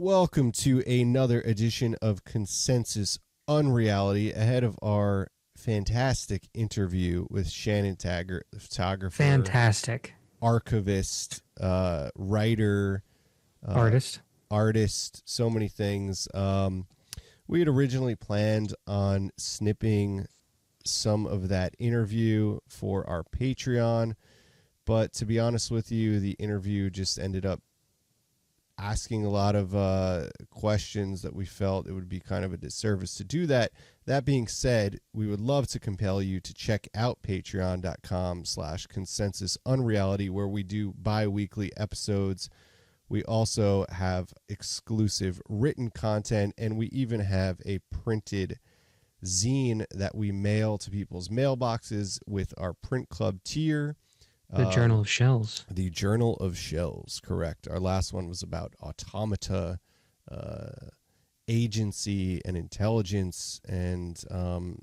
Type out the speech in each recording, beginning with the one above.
Welcome to another edition of Consensus Unreality, ahead of our fantastic interview with Shannon Taggart, the photographer, fantastic archivist, writer, artist, so many things. We had originally planned on snipping some of that interview for our Patreon, but to be honest with you, the interview just ended up asking a lot of questions that we felt it would be kind of a disservice to do that. That being said, we would love to compel you to check out patreon.com/consensusunreality, where we do bi-weekly episodes. We also have exclusive written content, and we even have a printed zine that we mail to people's mailboxes with our print club tier. The Journal of Shells. The Journal of Shells, correct. Our last one was about automata, agency, and intelligence, and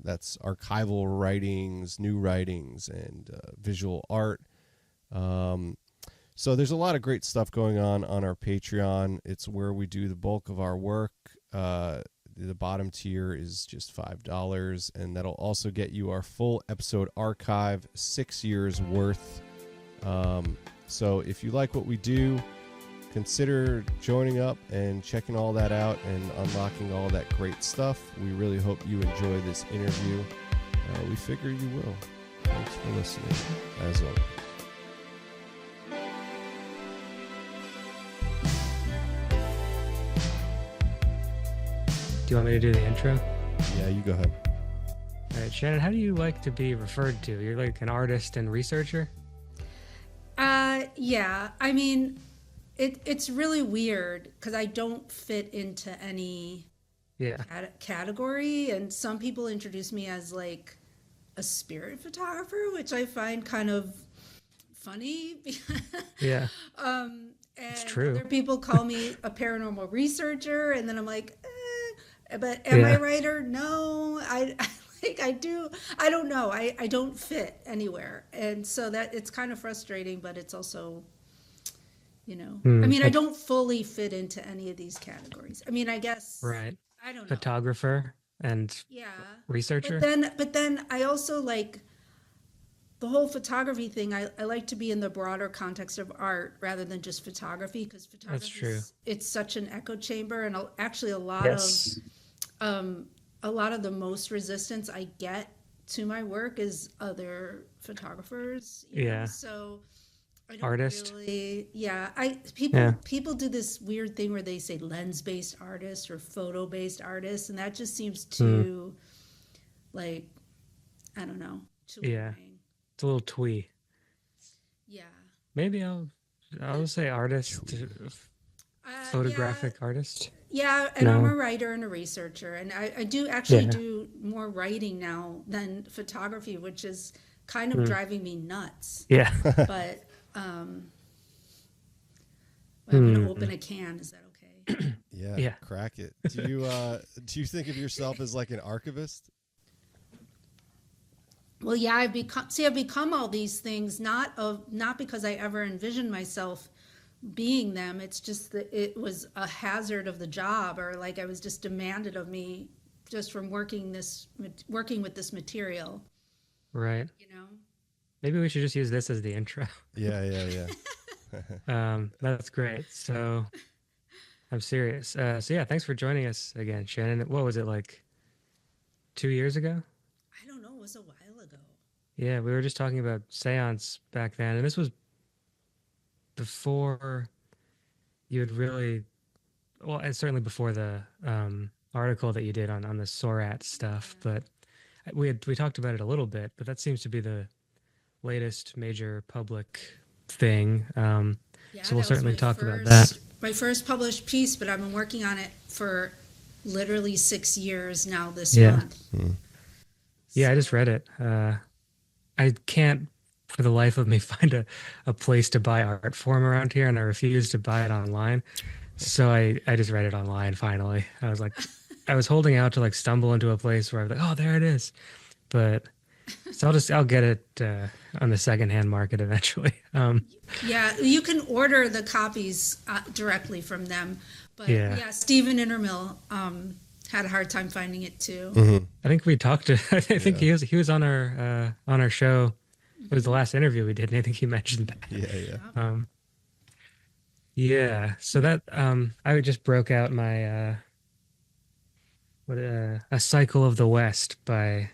that's archival writings, new writings, and visual art. So there's a lot of great stuff going on our Patreon. It's where we do the bulk of our work. The bottom tier is just $5, and that'll also get you our full episode archive, 6 years worth. So if you like what we do, consider joining up and checking all that out and unlocking all that great stuff. We really hope you enjoy this interview. We figure you will. Thanks for listening, as always. Do you want me to do the intro? Yeah, you go ahead. All right, Shannon, how do you like to be referred to? You're like an artist and researcher? Yeah, I mean, it's really weird because I don't fit into any category, and some people introduce me as like a spirit photographer, which I find kind of funny. Yeah. And it's true. Other people call me a paranormal researcher, and then I'm like, but am I a writer? No, I don't know. I don't fit anywhere. And so that it's kind of frustrating, but it's also, I mean, I don't fully fit into any of these categories. I mean, I guess. Right. I don't know. Photographer and researcher. But then I also like the whole photography thing. I like to be in the broader context of art rather than just photography, because photography, that's true. It's such an echo chamber, and actually a lot of the most resistance I get to my work is other photographers. You know? So I don't artist. Really, people do this weird thing where they say lens-based artist or photo-based artist, and that just seems too, like, I don't know. Too annoying. It's a little twee. Yeah. Maybe I'll say artist, photographic artist. Yeah, and I'm a writer and a researcher, and I do actually do more writing now than photography, which is kind of driving me nuts. Yeah. But I'm going to open a can. Is that okay? Yeah, crack it. Do you think of yourself as like an archivist? Well, yeah, I've become all these things, not because I ever envisioned myself being them. It's just that it was a hazard of the job, or like I was just demanded of me just from working with this material. Right. Maybe we should just use this as the intro. Yeah. That's great. So I'm serious. Thanks for joining us again, Shannon. What was it, like 2 years ago? I don't know. It was a while ago. Yeah, we were just talking about seance back then, and this was before you had really, well, and certainly before the article that you did on the SORRAT stuff. But we talked about it a little bit, but that seems to be the latest major public thing. So we'll certainly talk about that. My first published piece, but I've been working on it for literally 6 years now this month. Yeah, I just read it. I can't for the life of me find a place to buy art form around here, and I refuse to buy it online. So I just read it online finally. I was like, I was holding out to like stumble into a place where I was like, oh, there it is. But So I'll get it on the secondhand market eventually. Yeah, you can order the copies directly from them. But Yeah. yeah, Stephen Intermill had a hard time finding it too. Mm-hmm. I think we talked to. I think he was on our show. It was the last interview we did, and I think he mentioned that. Yeah. Yeah. So that I just broke out my a Cycle of the West by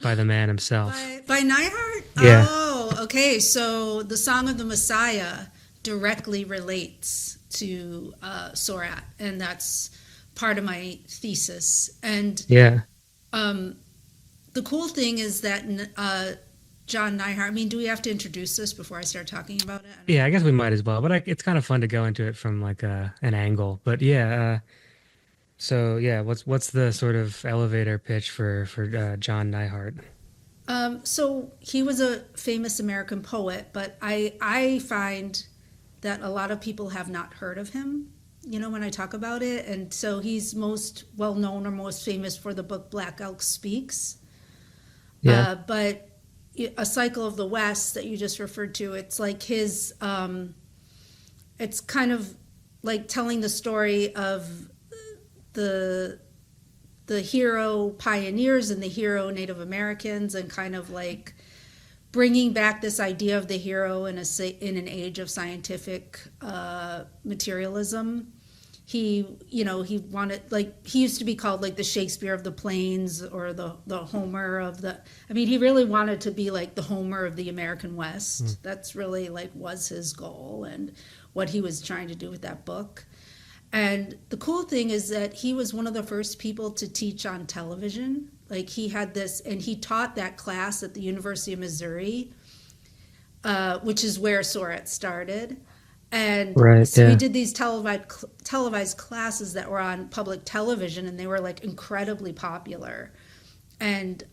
the man himself. By Neihardt? Yeah. Oh, okay. So the Song of the Messiah directly relates to SORRAT, and that's part of my thesis. And Yeah. the cool thing is that John Neihardt, I mean, do we have to introduce this before I start talking about it? Yeah, I guess we might as well. But it's kind of fun to go into it from like an angle. But yeah. So yeah, what's the sort of elevator pitch for John Neihardt? So he was a famous American poet, but I find that a lot of people have not heard of him, when I talk about it. And so he's most well known or most famous for the book Black Elk Speaks. Yeah. But A Cycle of the West that you just referred to, it's like his, it's kind of like telling the story of the hero pioneers and the hero Native Americans, and kind of like bringing back this idea of the hero in an age of scientific materialism. He wanted, like, he used to be called like the Shakespeare of the Plains, or the Homer of the, I mean, he really wanted to be like the Homer of the American West. That's really like was his goal and what he was trying to do with that book. And the cool thing is that he was one of the first people to teach on television. Like, he had this, and he taught that class at the University of Missouri, which is where SORRAT started. And so we did these televised classes that were on public television, and they were like incredibly popular. And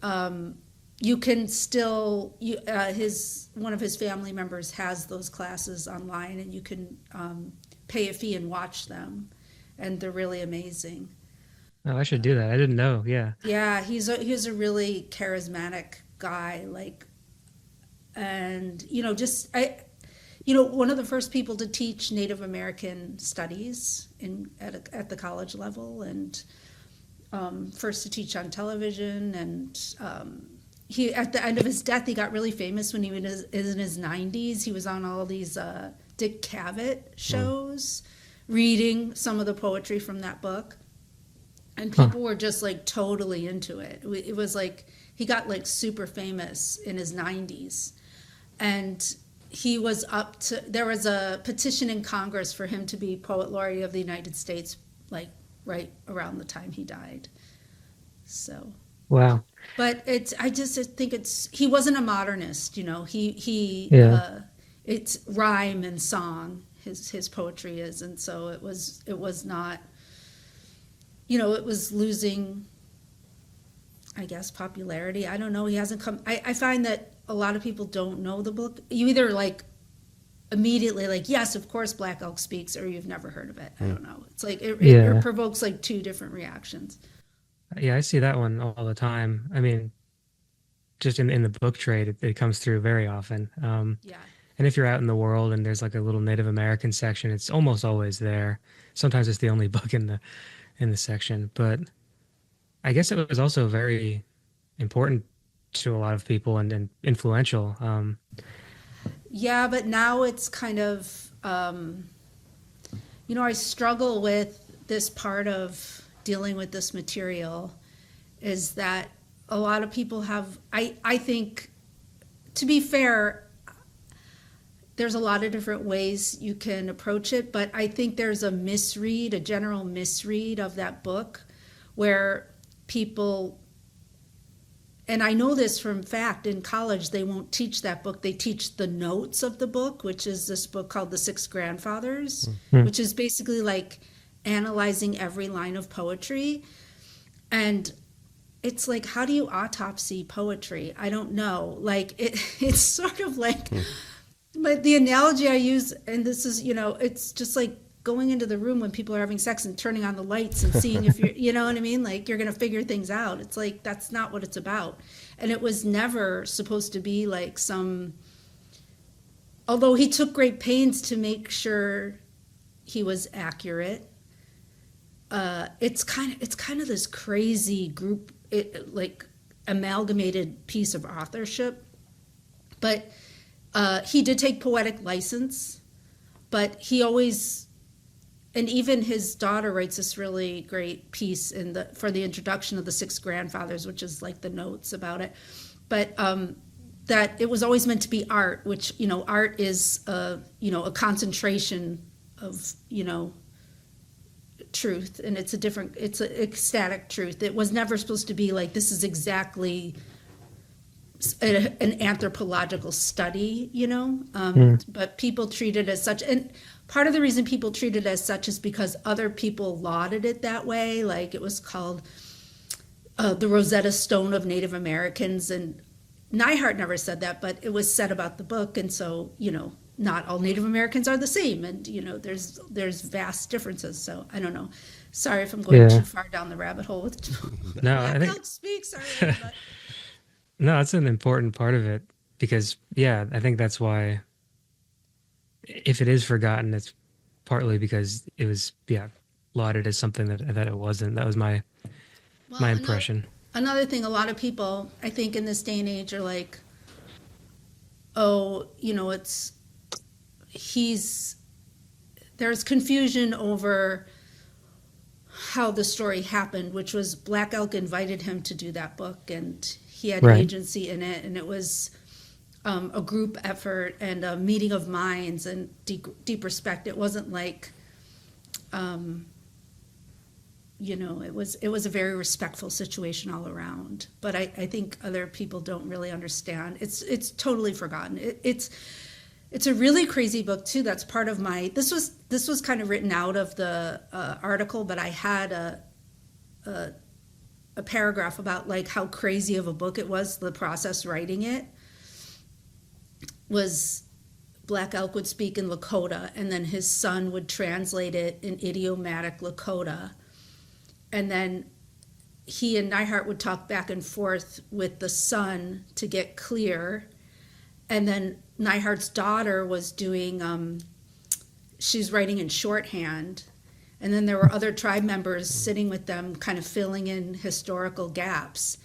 you can still, one of his family members has those classes online, and you can pay a fee and watch them, and they're really amazing. Oh, I should do that. I didn't know. Yeah. Yeah, he's a really charismatic guy, like, and one of the first people to teach Native American studies at the college level, and first to teach on television. And he, at the end of his death, he got really famous when he was in his 90s. He was on all these Dick Cavett shows, reading some of the poetry from that book, and people were just like totally into it. It was like he got like super famous in his 90s, and he was there was a petition in Congress for him to be Poet Laureate of the United States, like right around the time he died. So wow. But I just think he wasn't a modernist, it's rhyme and song, his poetry is, and so it was not, it was losing, I guess, popularity. I don't know. He hasn't come. I find that a lot of people don't know the book. You either like immediately like, yes, of course Black Elk Speaks, or you've never heard of it. I don't know. It's like it provokes like two different reactions. Yeah, I see that one all the time. I mean, just in the book trade, it comes through very often. Yeah. And if you're out in the world and there's like a little Native American section, it's almost always there. Sometimes it's the only book in the section. But I guess it was also very important to a lot of people and influential. Yeah, but now it's kind of, I struggle with this part of dealing with this material, is that a lot of people have, I think, to be fair, there's a lot of different ways you can approach it, but I think there's a general misread of that book, where people, and I know this from fact, in college they won't teach that book. They teach the notes of the book, which is this book called The Six Grandfathers, which is basically like analyzing every line of poetry. And it's like, how do you autopsy poetry? I don't know. Like, it's sort of like, but the analogy I use, and this is, it's just like going into the room when people are having sex and turning on the lights and seeing if you're, you know what I mean? Like, you're going to figure things out. It's like, that's not what it's about. And it was never supposed to be like some, although he took great pains to make sure he was accurate. It's kind of this crazy group, like amalgamated piece of authorship. But he did take poetic license, but he always, and even his daughter writes this really great piece for the introduction of the Six Grandfathers, which is like the notes about it. But that it was always meant to be art, which, you know, art is a concentration of, you know, truth, and it's an ecstatic truth. It was never supposed to be like, this is exactly an anthropological study, you know, but people treat it as such. And part of the reason people treat it as such is because other people lauded it that way. Like, it was called the Rosetta Stone of Native Americans, and Neihardt never said that, but it was said about the book. And so, you know, not all Native Americans are the same, and, you know, there's vast differences. So I don't know. Sorry if I'm going too far down the rabbit hole with no, I think speaks. Sorry, but. No, that's an important part of it, because I think that's why, if it is forgotten, it's partly because it was lauded as something that it wasn't. That was my impression. Another thing, a lot of people, I think, in this day and age are like, oh, you know, there's confusion over how the story happened, which was Black Elk invited him to do that book, and he had agency in it, and it was a group effort and a meeting of minds and deep respect. It wasn't like, you know, it was a very respectful situation all around. But I think other people don't really understand. It's totally forgotten. It's a really crazy book too. That's part of my. This was kind of written out of the article, but I had a paragraph about like how crazy of a book it was. The process writing it was Black Elk would speak in Lakota, and then his son would translate it in idiomatic Lakota, and then he and Neihardt would talk back and forth with the son to get clear, and then Neihart's daughter was doing she's writing in shorthand. And then there were other tribe members sitting with them, kind of filling in historical gaps.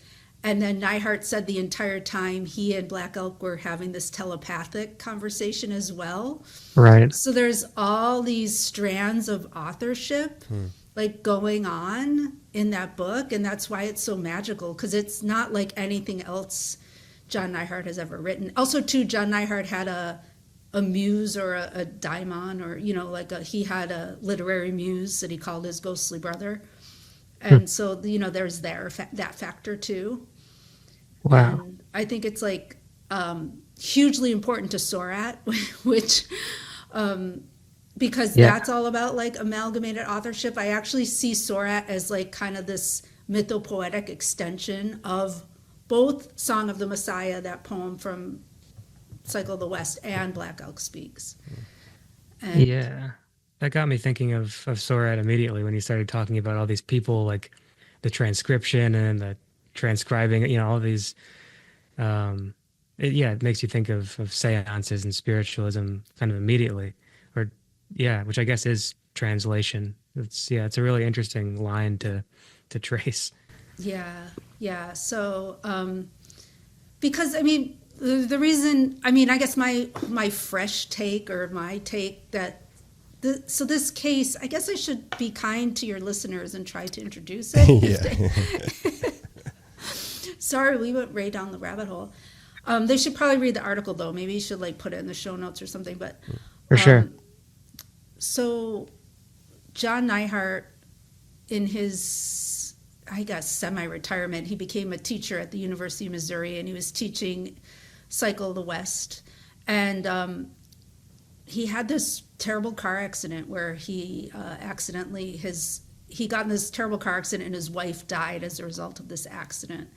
And then Neihardt said the entire time he and Black Elk were having this telepathic conversation as well. Right. So there's all these strands of authorship like going on in that book. And that's why it's so magical, because it's not like anything else John Neihardt has ever written. Also, too, John Neihardt had a muse or a daimon, or, you know, like he had a literary muse that he called his ghostly brother. And so, you know, there's that factor too. Wow. And I think it's like hugely important to SORRAT, which because that's all about like amalgamated authorship. I actually see SORRAT as like kind of this mythopoetic extension of both Song of the Messiah, that poem from Cycle of the West, and Black Elk Speaks. And that got me thinking of SORRAT immediately when you started talking about all these people, like the transcription and the transcribing, you know, all these it makes you think of seances and spiritualism kind of immediately, or which I guess is translation. It's a really interesting line to trace. So because I mean, the reason, I mean, I guess my fresh take, or my take that, so this case, I guess I should be kind to your listeners and try to introduce it. Sorry, we went right down the rabbit hole. They should probably read the article, though. Maybe you should like put it in the show notes or something. But for sure. So John Neihardt, in his, I guess, semi-retirement, he became a teacher at the University of Missouri, and he was teaching Cycle of the West. And he had this terrible car accident where he he got in this terrible car accident, and his wife died as a result of this accident.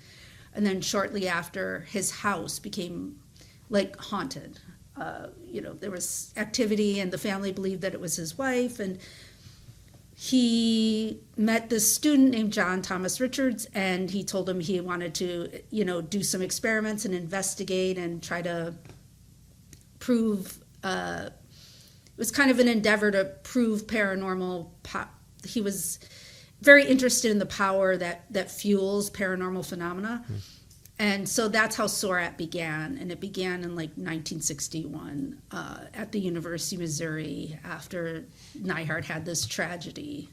And then shortly after, his house became like haunted. there was activity, and the family believed that it was his wife. And he met this student named John Thomas Richards, and he told him he wanted to, do some experiments and investigate and try to prove. It was kind of an endeavor to prove paranormal. He was very interested in the power that fuels paranormal phenomena. And so that's how SORRAT began. And it began in like 1961 at the University of Missouri after Neihardt had this tragedy.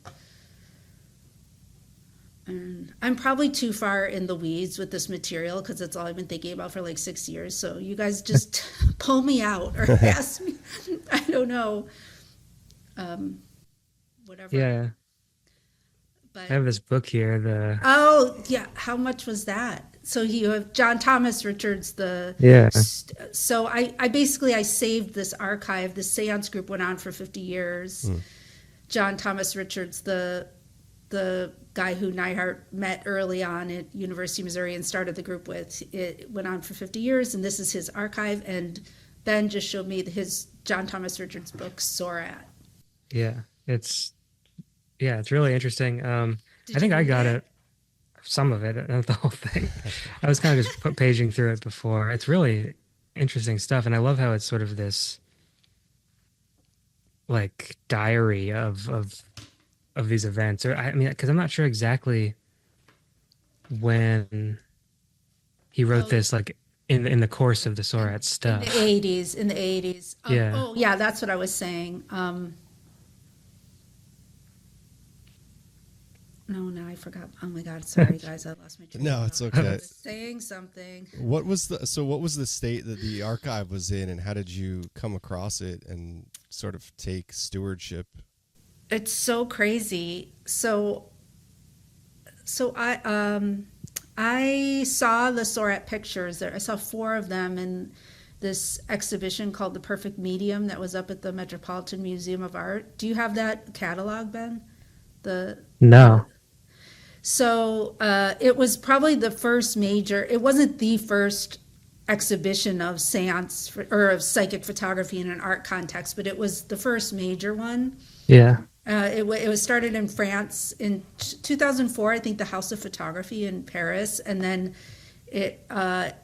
And I'm probably too far in the weeds with this material because that's all I've been thinking about for like 6 years. So you guys just pull me out or ask me. I don't know. Whatever. Yeah. But, I have this book here. Oh, yeah. How much was that? So you have John Thomas Richards, so I basically saved this archive. The seance group went on for 50 years. John Thomas Richards, the guy who Neihardt met early on at University of Missouri and started the group with, it went on for 50 years, and this is his archive. And Ben just showed me his John Thomas Richards book, SORRAT. Yeah, it's really interesting. I think I got it. Some of it, not the whole thing. I was kind of just paging through it before. It's really interesting stuff, and I love how it's sort of this like diary of these events. Or I mean, because I'm not sure exactly when he wrote this, like in the course of the SORRAT stuff. In the 80s. Yeah. Oh, yeah, that's what I was saying. No, I forgot. Oh my God, sorry guys, I lost my train. No, it's okay. I was saying something. What was the state that the archive was in, and how did you come across it and sort of take stewardship? It's so crazy. So I saw the SORRAT pictures there. I saw 4 of them in this exhibition called The Perfect Medium that was up at the Metropolitan Museum of Art. Do you have that catalog, Ben? No. So it was probably the first major, it wasn't the first exhibition of seance or of psychic photography in an art context, but it was the first major one. Yeah. It was started in France in 2004, I think, the House of Photography in Paris, and then it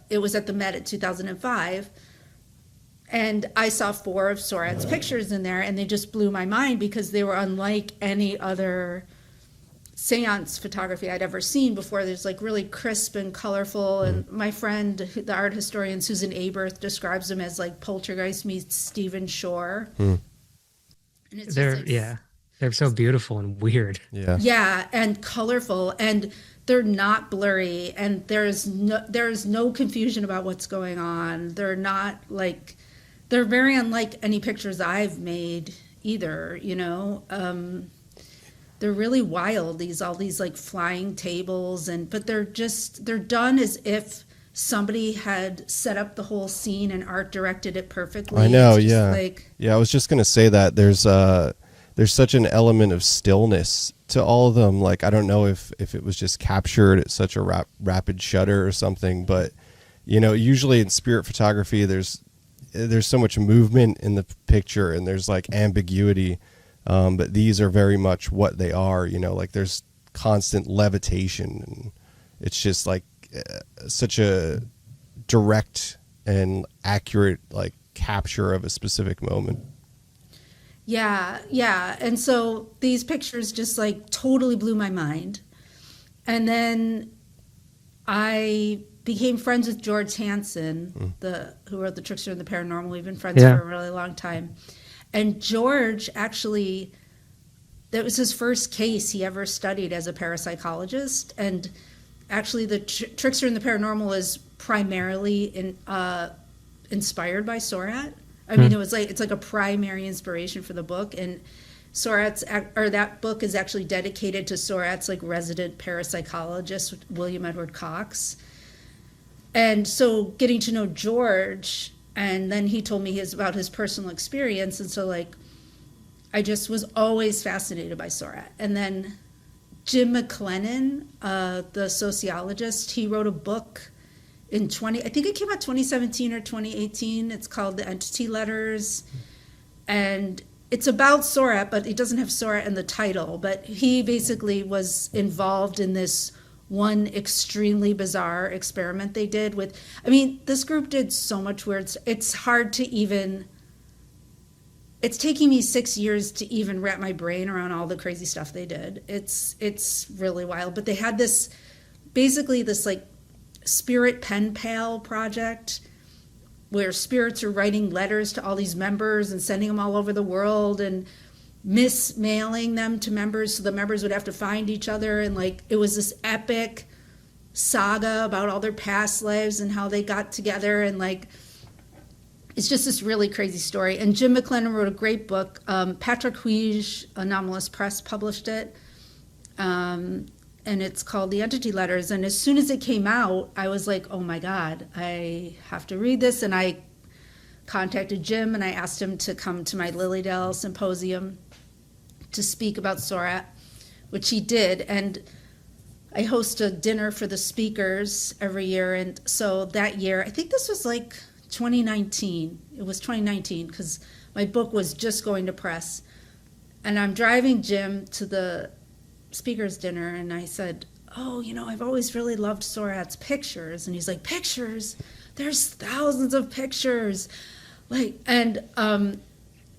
was at the Met in 2005. And I saw 4 of SORRAT's pictures in there, and they just blew my mind because they were unlike any other seance photography I'd ever seen before. There's like really crisp and colorful, and my friend, the art historian Susan Aberth, describes them as like Poltergeist meets Stephen Shore. And it's they're so beautiful and weird. Yeah, and colorful, and they're not blurry, and there's no confusion about what's going on. They're very unlike any pictures I've made either, They're really wild, all these like flying tables, but they're done as if somebody had set up the whole scene and art directed it perfectly. I know, yeah. I was just going to say that there's such an element of stillness to all of them. Like, I don't know if it was just captured at such a rapid shutter or something, but usually in spirit photography, there's so much movement in the picture and there's like ambiguity. But these are very much what they are, like there's constant levitation, and it's just like such a direct and accurate like capture of a specific moment. Yeah. And so these pictures just like totally blew my mind. And then I became friends with George Hansen, who wrote The Trickster and the Paranormal. We've been friends for a really long time. And George actually, that was his first case he ever studied as a parapsychologist. And actually the Trickster and the Paranormal is primarily inspired by SORRAT. I mean, it's like a primary inspiration for the book. And that book is actually dedicated to SORRAT's like resident parapsychologist, William Edward Cox. And so getting to know George, and then he told me about his personal experience. And so like, I just was always fascinated by SORRAT. And then Jim McLennan, the sociologist, he wrote a book I think it came out 2017 or 2018. It's called The Entity Letters. And it's about SORRAT, but it doesn't have SORRAT in the title. But he basically was involved in this one extremely bizarre experiment they did with, I mean, this group did so much weird. It's hard to even, it's taking me 6 years to even wrap my brain around all the crazy stuff they did. It's really wild. But they had this, basically this like spirit pen pal project where spirits are writing letters to all these members and sending them all over the world and mismailing them to members, so the members would have to find each other. And like, it was this epic saga about all their past lives and how they got together. And like, it's just this really crazy story. And Jim McLennan wrote a great book. Patrick Huige, Anomalous Press, published it. And it's called The Entity Letters. And as soon as it came out, I was like, oh my God, I have to read this. And I contacted Jim and I asked him to come to my Lilydale symposium to speak about SORRAT, which he did. And I host a dinner for the speakers every year. And so that year, I think this was like 2019. It was 2019 because my book was just going to press. And I'm driving Jim to the speakers dinner and I said, oh, you know, I've always really loved SORRAT's pictures. And he's like, pictures? There's thousands of pictures. Like, and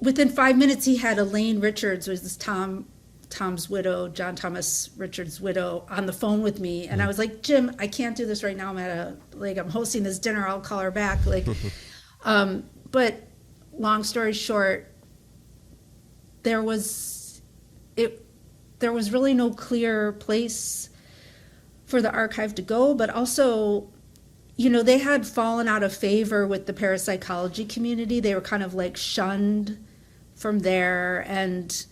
within 5 minutes he had Elaine Richards, who was this Tom's widow, John Thomas Richards' widow, on the phone with me. And I was like, Jim, I can't do this right now. I'm hosting this dinner. I'll call her back. Like, but long story short, there was really no clear place for the archive to go, but also, you know, they had fallen out of favor with the parapsychology community. They were kind of like shunned from there, and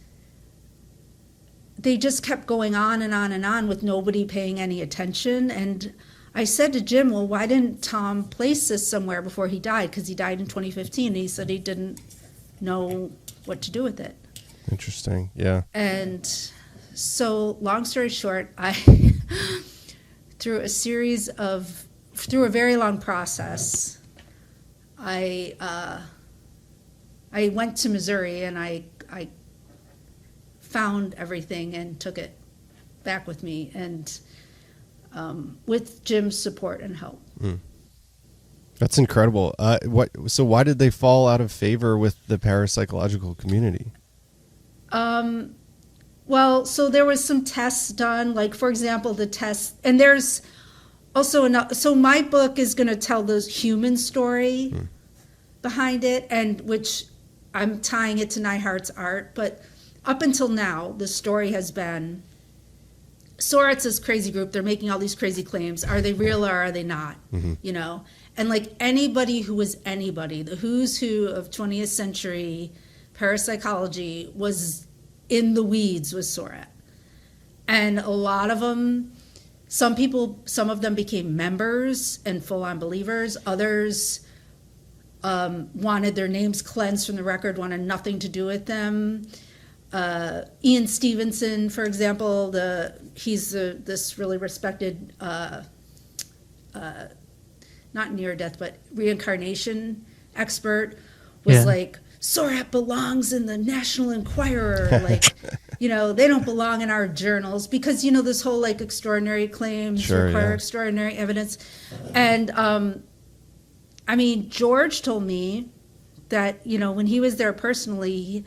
they just kept going on and on and on with nobody paying any attention. And I said to Jim, well, why didn't Tom place this somewhere before he died? Because he died in 2015, and he said he didn't know what to do with it. Interesting, yeah. And so, long story short, I, through a very long process, I went to Missouri and I found everything and took it back with me, and with Jim's support and help. That's incredible. So why did they fall out of favor with the parapsychological community? Well, so there was some tests done, like, for example, the test, and there's also so my book is going to tell the human story behind it, and which I'm tying it to Neihardt's art. But up until now, the story has been, SORRAT's this crazy group. They're making all these crazy claims. Are they real or are they not? You know, and like anybody who was anybody, the who's who of 20th century parapsychology was in the weeds with SORRAT. And a lot of them, some of them became members and full-on believers. Others wanted their names cleansed from the record, wanted nothing to do with them. Ian Stevenson, for example, he's this really respected, not near-death, but reincarnation expert, was like, SORRAT belongs in the National Enquirer. Like, you know, they don't belong in our journals because, you know, this whole like extraordinary claims require extraordinary evidence. And I mean, George told me that, you know, when he was there personally,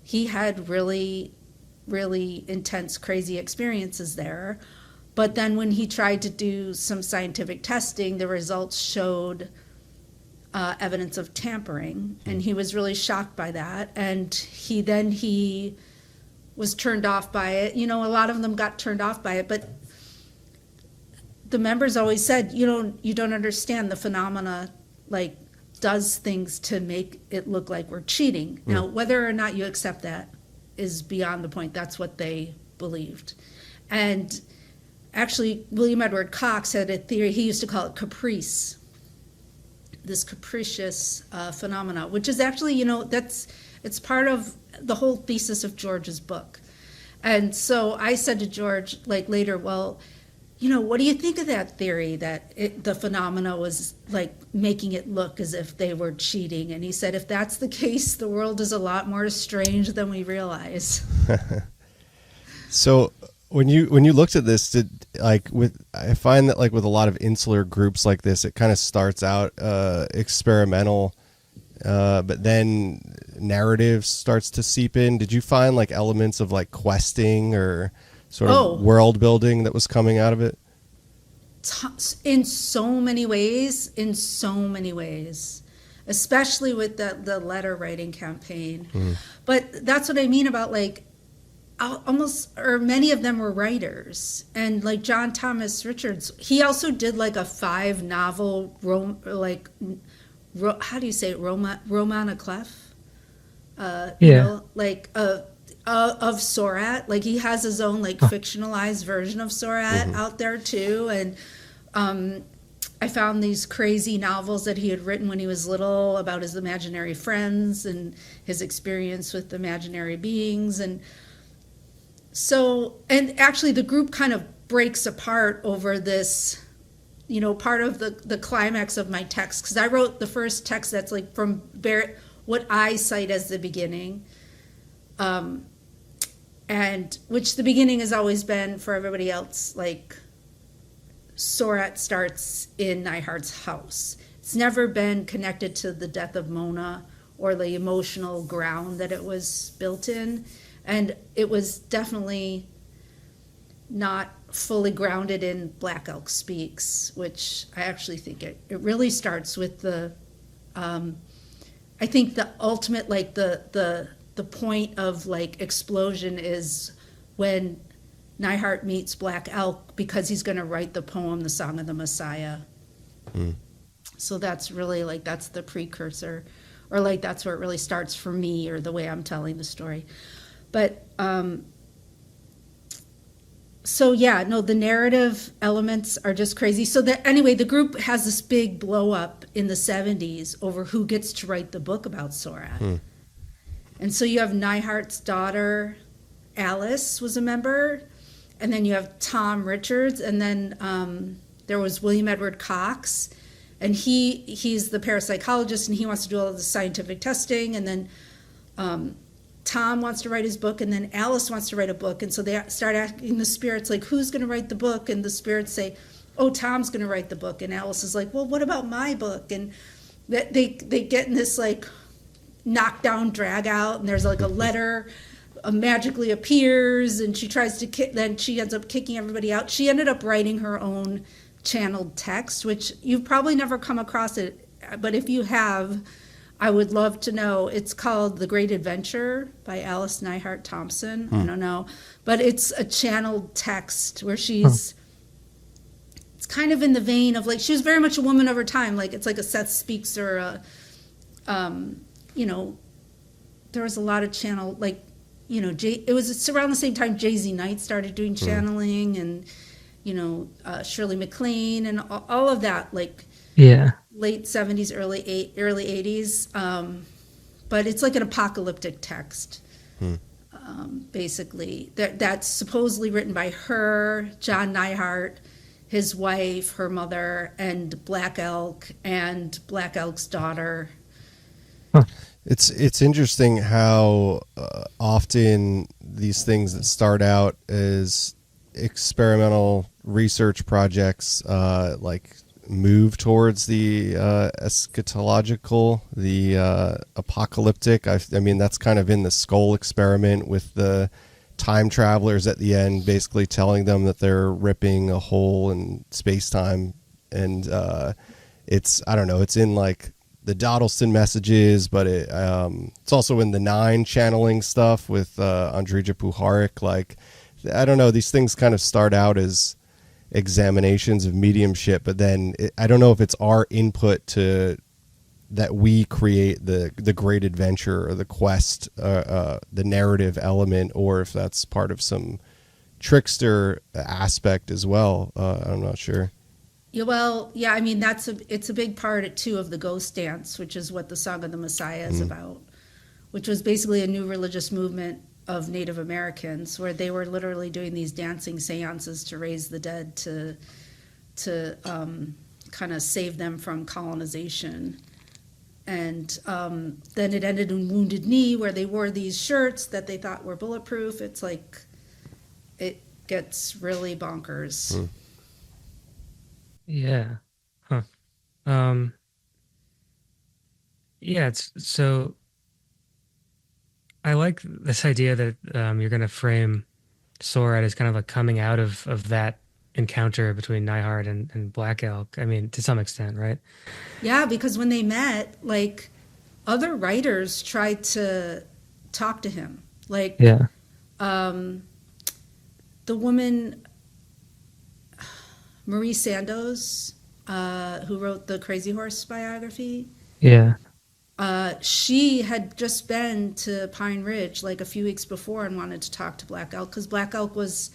he had really, really intense, crazy experiences there. But then when he tried to do some scientific testing, the results showed evidence of tampering, and he was really shocked by that. And he was turned off by it. You know, a lot of them got turned off by it, but the members always said, you don't understand, the phenomena like does things to make it look like we're cheating. Now, whether or not you accept that is beyond the point. That's what they believed. And actually, William Edward Cox had a theory. He used to call it caprice, this capricious phenomena, which is actually, you know, it's part of the whole thesis of George's book. And so I said to George, like later, well, what do you think of that theory that the phenomena was like making it look as if they were cheating? And he said, if that's the case, the world is a lot more strange than we realize. So when you looked at this, I find that like with a lot of insular groups like this, it kind of starts out experimental, but then narrative starts to seep in. Did you find like elements of like questing or sort of world building that was coming out of it? In so many ways, especially with the letter writing campaign. But that's what I mean about like many of them were writers. And like John Thomas Richards, he also did like a 5-novel how do you say it? Roman à clef? Of SORRAT. Like he has his own like fictionalized version of SORRAT out there too. And I found these crazy novels that he had written when he was little about his imaginary friends and his experience with imaginary beings. And actually the group kind of breaks apart over this, part of the climax of my text, because I wrote the first text that's like from what I cite as the beginning. And which the beginning has always been for everybody else, like SORRAT starts in Neihart's house. It's never been connected to the death of Mona or the emotional ground that it was built in. And it was definitely not fully grounded in Black Elk Speaks, which I actually think it really starts with I think the ultimate, like the point of like explosion is when Neihardt meets Black Elk, because he's going to write the poem, The Song of the Messiah. So that's really like, that's the precursor, or like that's where it really starts for me, or the way I'm telling the story. But the narrative elements are just crazy. So that anyway, the group has this big blow up in the 70s over who gets to write the book about SORRAT. And so you have Neihardt's daughter, Alice, was a member, and then you have Tom Richards, and then there was William Edward Cox, and he's the parapsychologist, and he wants to do all of the scientific testing, and then Tom wants to write his book, and then Alice wants to write a book, and so they start asking the spirits, like, who's going to write the book? And the spirits say, oh, Tom's going to write the book, and Alice is like, well, what about my book? And they get in this like knockdown drag out, and there's like a letter magically appears, and she tries to then she ends up kicking everybody out. She ended up writing her own channeled text, which you've probably never come across it, but if you have, I would love to know. It's called The Great Adventure by Alice Neihardt Thompson. I don't know, but it's a channeled text where she's it's kind of in the vein of like, she was very much a woman of her time, like it's like a Seth Speaks or a there was a lot of channel, like, it's around the same time Jay-Z Knight started doing channeling, and, Shirley MacLaine and all of that, like late 70s, early 80s. But it's like an apocalyptic text, basically, that's supposedly written by her, John Neihardt, his wife, her mother, and Black Elk, and Black Elk's daughter. It's interesting how often these things that start out as experimental research projects like move towards the eschatological, the apocalyptic. I mean, that's kind of in the Skull experiment with the time travelers at the end, basically telling them that they're ripping a hole in space-time. And it's, I don't know, it's in like the Dodleston messages, but it's also in the 9 channeling stuff with Andrija Puharich. Like, I don't know, these things kind of start out as examinations of mediumship, but then I don't know if it's our input to that we create the great adventure or the quest, the narrative element, or if that's part of some trickster aspect as well. I'm not sure. Yeah, well, yeah, I mean, it's a big part too of the Ghost Dance, which is what the Song of the Messiah is about, which was basically a new religious movement of Native Americans, where they were literally doing these dancing seances to raise the dead to kind of save them from colonization. And then it ended in Wounded Knee, where they wore these shirts that they thought were bulletproof. It's like, it gets really bonkers. Yeah. Huh. Yeah, it's so I like this idea that you're going to frame SORRAT as kind of like coming out of that encounter between Neihardt and Black Elk. I mean, to some extent, right? Yeah, because when they met, like, other writers tried to talk to him. Like, Yeah. The woman, Marie Sandoz, who wrote the Crazy Horse biography, Yeah. she had just been to Pine Ridge like a few weeks before and wanted to talk to Black Elk, because Black Elk was,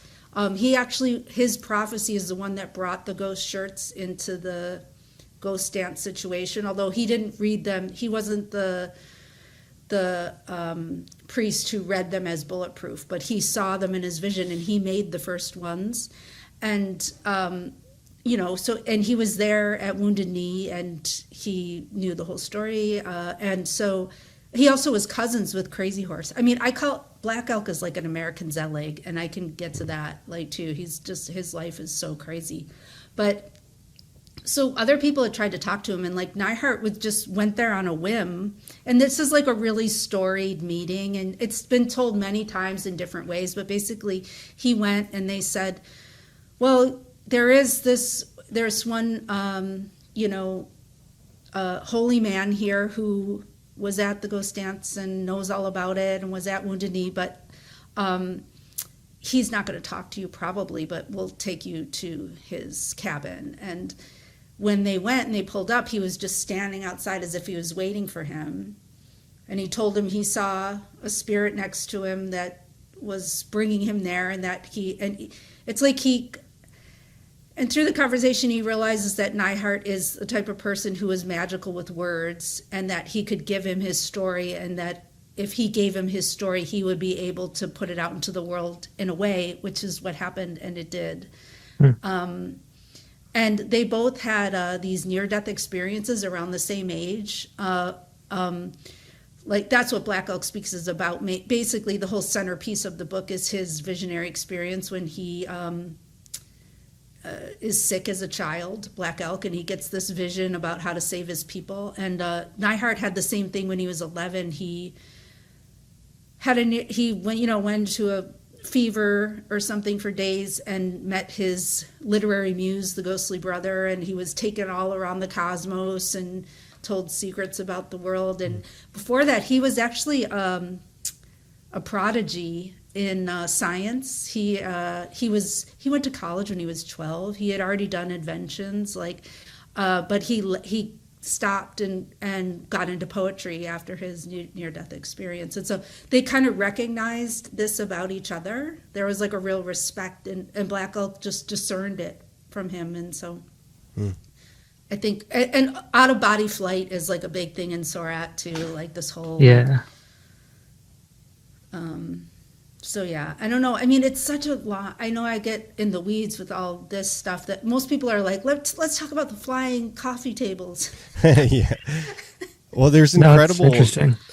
his prophecy is the one that brought the ghost shirts into the ghost dance situation, although he didn't read them. He wasn't the priest who read them as bulletproof, but he saw them in his vision, and he made the first ones. And and he was there at Wounded Knee, and he knew the whole story, and so he also was cousins with Crazy Horse. I mean, I call Black Elk is like an American Zelig, and I can get to that like too. He's just, his life is so crazy. But so other people had tried to talk to him, and like Neihardt just went there on a whim. And this is like a really storied meeting, and it's been told many times in different ways, but basically he went and they said, well, there's one holy man here who was at the ghost dance and knows all about it and was at Wounded Knee, but he's not going to talk to you probably, but we'll take you to his cabin. And when they went and they pulled up, he was just standing outside as if he was waiting for him. And he told him he saw a spirit next to him that was bringing him there, and that and through the conversation, he realizes that Neihardt is the type of person who is magical with words, and that he could give him his story, and that if he gave him his story, he would be able to put it out into the world in a way, which is what happened, and it did. And they both had these near-death experiences around the same age. Like, that's what Black Elk Speaks is about. Basically, the whole centerpiece of the book is his visionary experience when he is sick as a child, Black Elk, and he gets this vision about how to save his people. And Neihardt had the same thing when he was 11. He went to a fever or something for days and met his literary muse, the ghostly brother, and he was taken all around the cosmos and told secrets about the world. And before that, he was actually a prodigy in science. He went to college when he was 12. He had already done inventions, but he stopped and got into poetry after his near-death experience. And so they kind of recognized this about each other. There was like a real respect, and Black Elk just discerned it from him. And so I think, and out-of-body flight is like a big thing in SORRAT too, like this whole... Yeah. So yeah, I don't know. I mean, it's such a lot. I know I get in the weeds with all this stuff that most people are like, let's talk about the flying coffee tables. Yeah. Well, there's incredible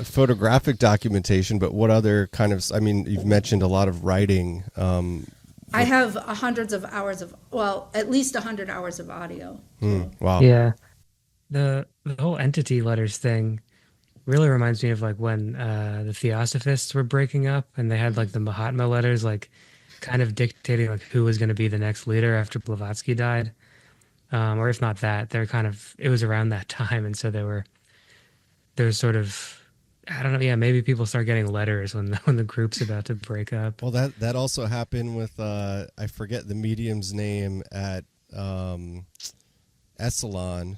photographic documentation, but what other kind of, I mean, you've mentioned a lot of writing. I have hundreds of hours at least 100 hours of audio. Wow. Yeah. The whole entity letters thing really reminds me of like when the Theosophists were breaking up, and they had like the Mahatma letters, like kind of dictating like who was going to be the next leader after Blavatsky died, or if not that, it was around that time, and so there was sort of, I don't know, yeah, maybe people start getting letters when the group's about to break up. Well, that also happened with I forget the medium's name at Esalen.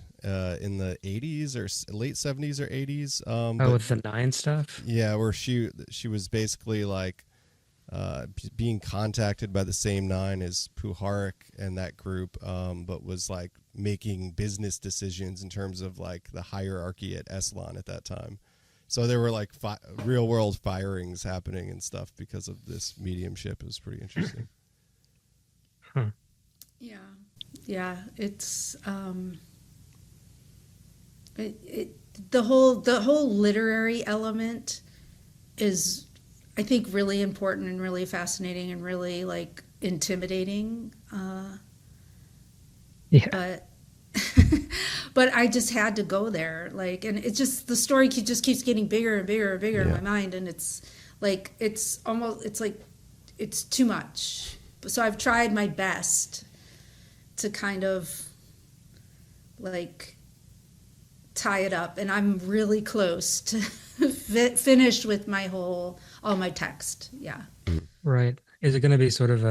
In the 80s or late 70s or 80s. With the 9 stuff? Yeah, where she was basically like being contacted by the same 9 as Puharich and that group, but was like making business decisions in terms of like the hierarchy at Esalen at that time. So there were like real world firings happening and stuff because of this mediumship. It was pretty interesting. Huh. Yeah. It's the whole literary element is, I think, really important and really fascinating and really like intimidating. Yeah. But I just had to go there, like, and it's just, the story just keeps getting bigger and bigger and bigger in my mind, and it's like it's too much. So I've tried my best to kind of like tie it up, and I'm really close to finished with all my text. Yeah. Right. Is it going to be sort of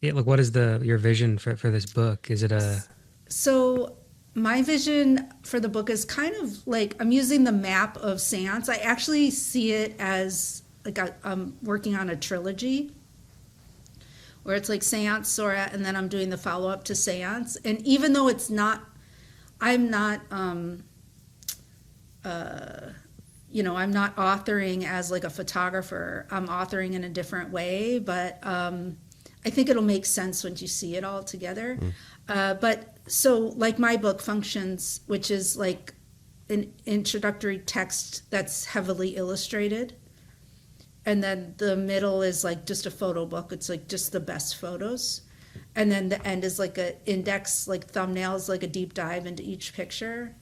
like, what is your vision for this book? Is it So my vision for the book is kind of like, I'm using the map of seance. I actually see it as like I'm working on a trilogy where it's like seance, SORRAT, and then I'm doing the follow-up to seance. And even though I'm not authoring as like a photographer. I'm authoring in a different way, but I think it'll make sense once you see it all together. But so like my book functions, which is like an introductory text that's heavily illustrated. And then the middle is like just a photo book. It's like just the best photos. And then the end is like an index, like thumbnails, like a deep dive into each picture.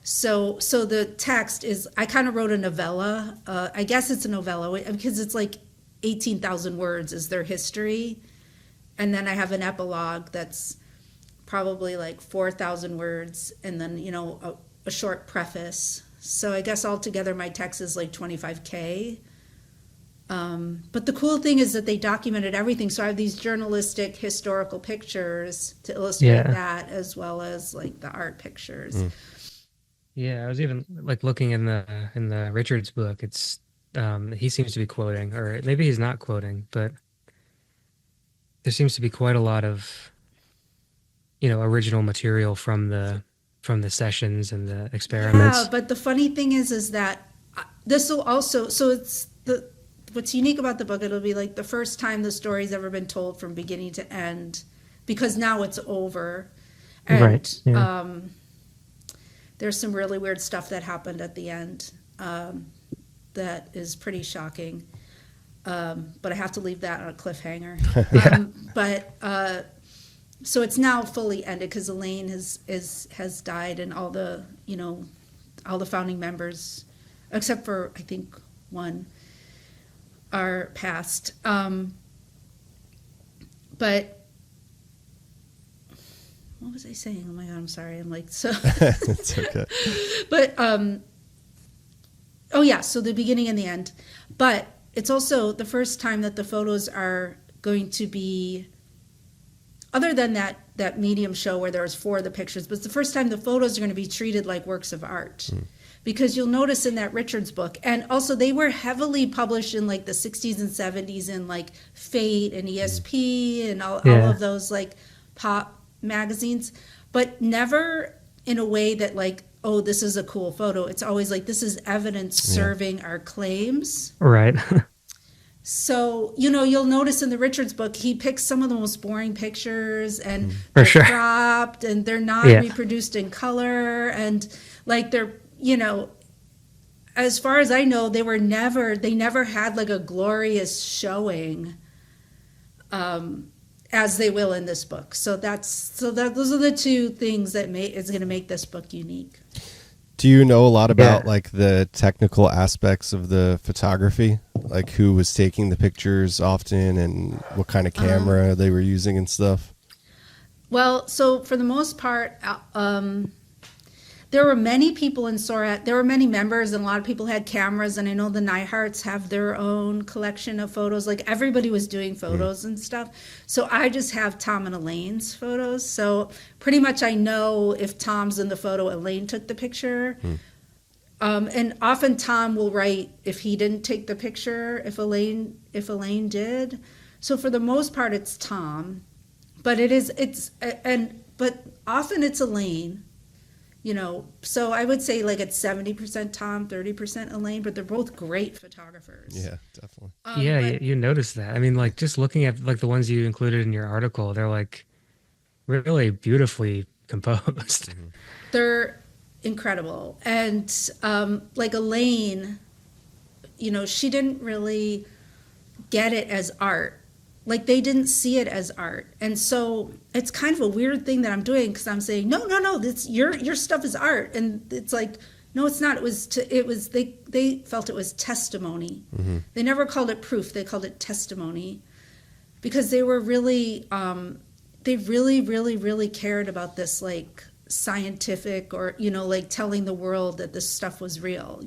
So the text is, I kind of wrote a novella. I guess it's a novella because it's like 18,000 words is their history. And then I have an epilogue that's probably like 4,000 words, and then, a short preface. So I guess altogether my text is like 25K. But the cool thing is that they documented everything. So I have these journalistic historical pictures to illustrate that, as well as like the art pictures. Yeah, I was even like looking in the Richards book. It's he seems to be quoting, or maybe he's not quoting, but there seems to be quite a lot of original material from the sessions and the experiments. Yeah, but the funny thing is that this will also, so it's what's unique about the book, it'll be like the first time the story's ever been told from beginning to end, because now it's over. And, right. Yeah. There's some really weird stuff that happened at the end that is pretty shocking. But I have to leave that on a cliffhanger. So it's now fully ended because Elaine has died, and all the founding members, except for I think one, are passed. But what was I saying? Oh my God, I'm sorry. I'm like, so. It's okay. But, so the beginning and the end. But it's also the first time that the photos are going to be, other than that medium show where there was 4 of the pictures, but it's the first time the photos are going to be treated like works of art. Because you'll notice in that Richards book, and also they were heavily published in like the 60s and 70s in like Fate and ESP and all of those like pop magazines, but never in a way that like, oh, this is a cool photo. It's always like, this is evidence serving our claims. Right. So, you'll notice in the Richards book, he picks some of the most boring pictures, and For they're sure. cropped, and they're not reproduced in color, and like they're, as far as I know, they never had like a glorious showing, as they will in this book. So those are the 2 things that is going to make this book unique. Do you know a lot about like the technical aspects of the photography, like who was taking the pictures often and what kind of camera they were using and stuff? Well, so for the most part, there were many people in SORRAT. There were many members, and a lot of people had cameras. And I know the Neiharts have their own collection of photos. Like everybody was doing photos and stuff. So I just have Tom and Elaine's photos. So pretty much I know if Tom's in the photo, Elaine took the picture. And often Tom will write if he didn't take the picture, if Elaine did. So for the most part, it's Tom, but but often it's Elaine. So I would say like it's 70% Tom, 30% Elaine, but they're both great photographers. Yeah, definitely. Yeah, you notice that. I mean, like just looking at like the ones you included in your article, they're like really beautifully composed. They're incredible. And like Elaine, she didn't really get it as art. Like they didn't see it as art. And so it's kind of a weird thing that I'm doing, because I'm saying, no, this your stuff is art. And it's like, no, it's not. They felt it was testimony. They never called it proof. They called it testimony, because they were really, they really, really, really cared about this, like scientific, or like telling the world that this stuff was real,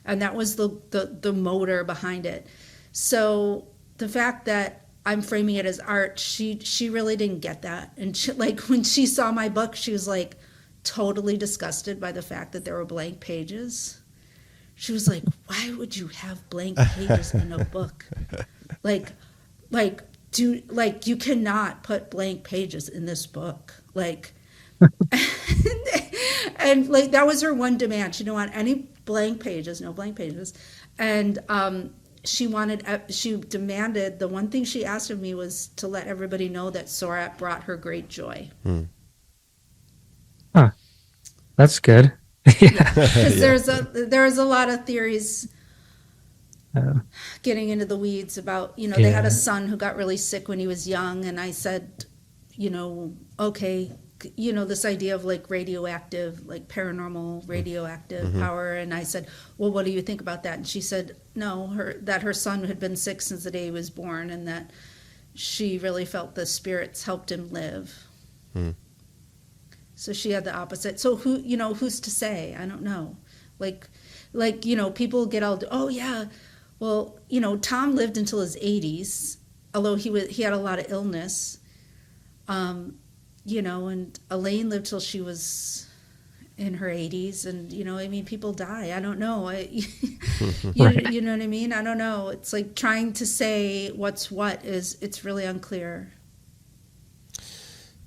and that was the motor behind it. So the fact that I'm framing it as art, she really didn't get that. And like when she saw my book, she was like totally disgusted by the fact that there were blank pages. She was like, why would you have blank pages in a book? Like you cannot put blank pages in this book. Like, and like that was her one demand. She didn't want any blank pages, no blank pages. And she demanded, the one thing she asked of me was to let everybody know that SORRAT brought her great joy. Huh. That's good. Yeah, because there's a lot of theories getting into the weeds about, they had a son who got really sick when he was young, and I said, okay, this idea of like radioactive, like paranormal radioactive power. And I said, well, what do you think about that? And she said, no, that her son had been sick since the day he was born, and that she really felt the spirits helped him live. So she had the opposite. So who's to say? I don't know. Like, people get all, oh yeah, well, Tom lived until his 80s, although he had a lot of illness. And Elaine lived till she was in her 80s, and people die. I don't know. Right. You know what I mean? I don't know. It's like trying to say what's what it's really unclear.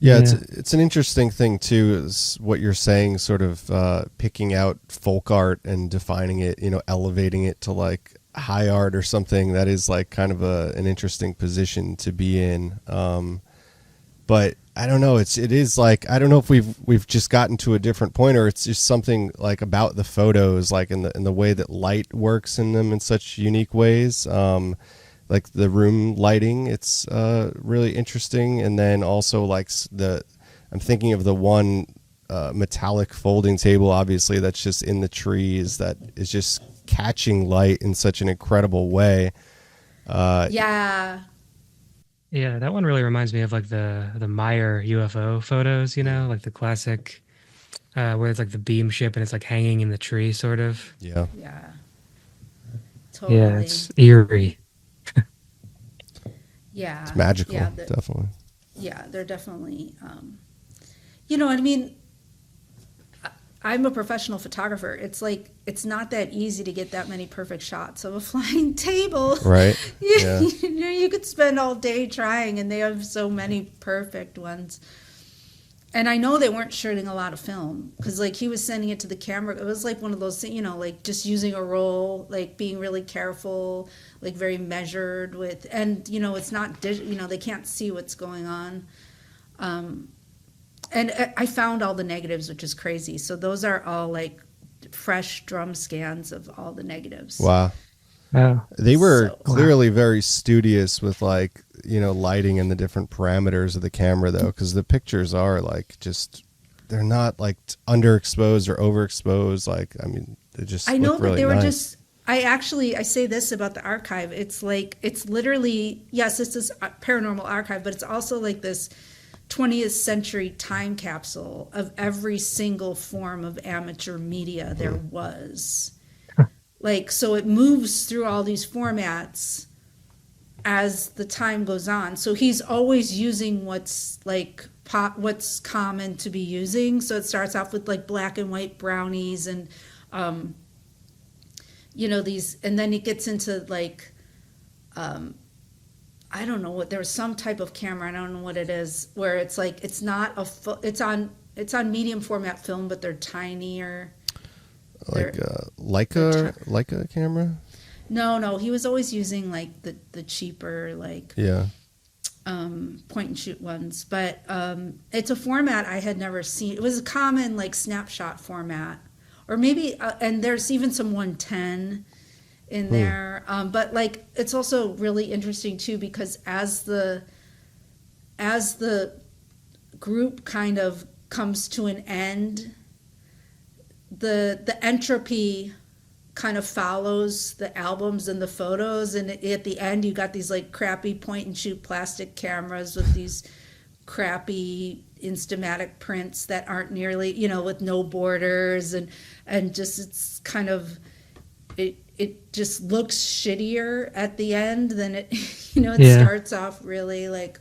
Yeah, it's an interesting thing too, is what you're saying, sort of picking out folk art and defining it, elevating it to like high art or something. That is like kind of an interesting position to be in. But I don't know. It is like, I don't know if we've just gotten to a different point, or it's just something like about the photos, like in the way that light works in them in such unique ways. Like the room lighting, it's really interesting. And then also like I'm thinking of the one metallic folding table, obviously, that's just in the trees, that is just catching light in such an incredible way. Yeah, that one really reminds me of like the Meyer UFO photos, like the classic where it's like the beam ship and it's like hanging in the tree, sort of. Yeah. Totally. Yeah, it's eerie. Yeah, it's magical. Yeah, definitely. Yeah, they're definitely. I mean, I'm a professional photographer. It's like it's not that easy to get that many perfect shots of a flying table. Right. Yeah. You could spend all day trying, and they have so many perfect ones. And I know they weren't shooting a lot of film, because like he was sending it to the camera. It was like one of those, like just using a roll, like being really careful, like very measured with, and it's not they can't see what's going on. And I found all the negatives, which is crazy. So those are all like fresh drum scans of all the negatives. Wow. Oh. They were clearly very studious with like, lighting and the different parameters of the camera, though, because the pictures are like they're not like underexposed or overexposed. Like, I mean, they just I know, look but really they were nice. just. I say this about the archive. It's like, it's literally, yes, it's this paranormal archive, but it's also like this 20th century time capsule of every single form of amateur media there was. Like, so it moves through all these formats as the time goes on. So he's always using what's like what's common to be using. So it starts off with like black and white brownies and these, and then it gets into like I don't know what, there's some type of camera, I don't know what it is, where it's like it's not it's it's on medium format film, but they're tinier. Like Leica camera? No, he was always using like the cheaper point and shoot ones, but it's a format I had never seen. It was a common like snapshot format, or maybe and there's even some 110 in there, but like it's also really interesting too, because as the group kind of comes to an end, the entropy kind of follows the albums and the photos, and at the end you got these like crappy point and shoot plastic cameras with these crappy instamatic prints that aren't nearly, with no borders, and just it's kind of it just looks shittier at the end than it starts off really like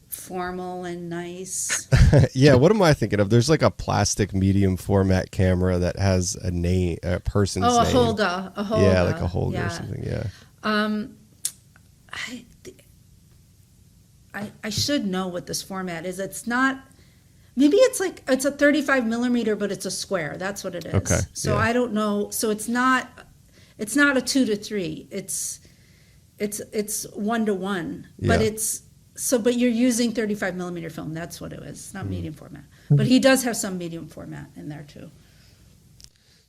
formal and nice. Yeah, what am I thinking of? There's like a plastic medium format camera that has a name, a person's name. A Holga. Yeah, like a Holga or something. Yeah. I should know what this format is. It's not. Maybe it's a 35 millimeter, but it's a square. That's what it is. Okay. So I don't know. So it's not a 2:3. It's 1:1. But but you're using 35 millimeter film. That's what it is. It's not medium format. But he does have some medium format in there too.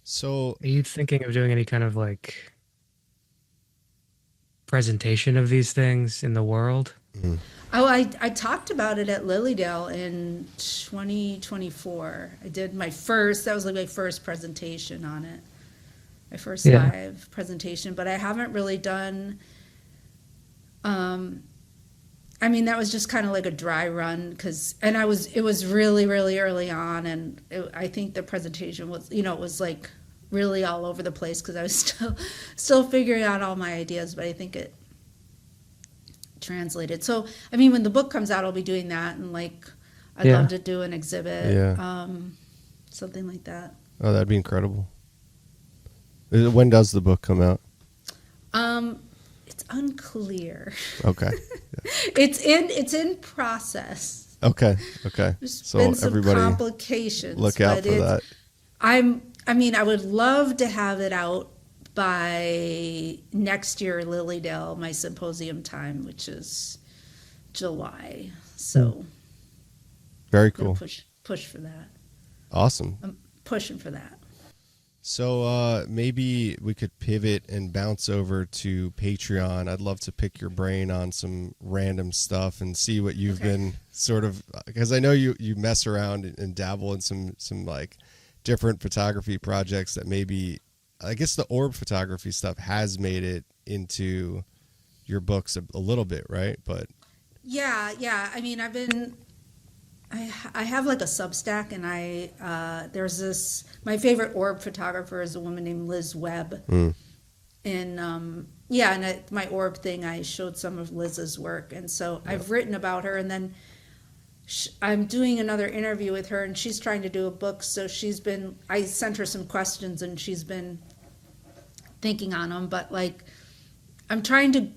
So are you thinking of doing any kind of like presentation of these things in the world? Mm-hmm. Oh, I talked about it at Lilydale in 2024. I did that was like my first presentation on it. My first live presentation, but I haven't really done, that was just kind of like a dry run it was really, really early on. And I think the presentation was, it was like really all over the place because I was still figuring out all my ideas, but I think it translated. So, when the book comes out, I'll be doing that. And like, I'd love to do an exhibit, something like that. Oh, that'd be incredible. When does the book come out? It's unclear. Okay. It's in process. Okay. There's So been some everybody complications. look out for that. I would love to have it out by next year, Lilydale, my symposium time, which is July. So very cool. Push for that. Awesome. I'm pushing for that. So maybe we could pivot and bounce over to Patreon. I'd love to pick your brain on some random stuff and see what you've been sort of, because I know you mess around and dabble in some like different photography projects that maybe, I guess the orb photography stuff has made it into your books a little bit, right? But yeah. I have like a Substack, and there's this, my favorite orb photographer is a woman named Liz Webb. And my orb thing, I showed some of Liz's work. And so I've written about her, and then I'm doing another interview with her, and she's trying to do a book. So I sent her some questions, and she's been thinking on them. But like, I'm trying to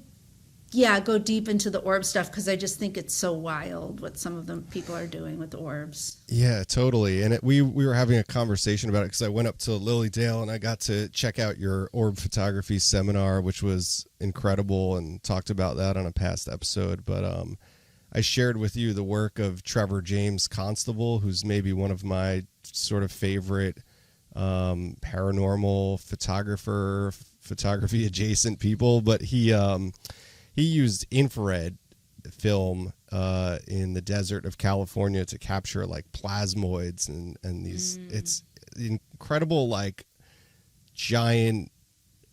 go deep into the orb stuff, because I just think it's so wild what some of the people are doing with the orbs. Yeah, totally. And we were having a conversation about it because I went up to Lilydale and I got to check out your orb photography seminar, which was incredible, and talked about that on a past episode. But I shared with you the work of Trevor James Constable, who's maybe one of my sort of favorite paranormal photography adjacent people. But he used infrared film in the desert of California to capture like plasmoids and these. It's incredible, like giant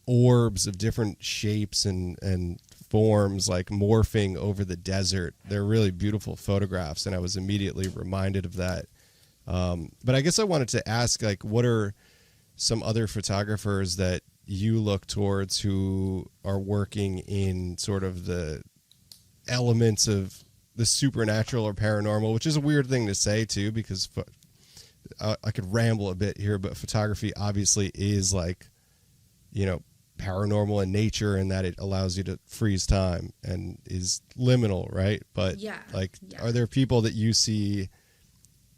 orbs of different shapes and forms, like morphing over the desert. They're really beautiful photographs, and I was immediately reminded of that. But I guess I wanted to ask, like, what are some other photographers that you look towards who are working in sort of the elements of the supernatural or paranormal, which is a weird thing to say too, because I could ramble a bit here, but photography obviously is like, paranormal in nature, in that it allows you to freeze time and is liminal, right? But are there people that you see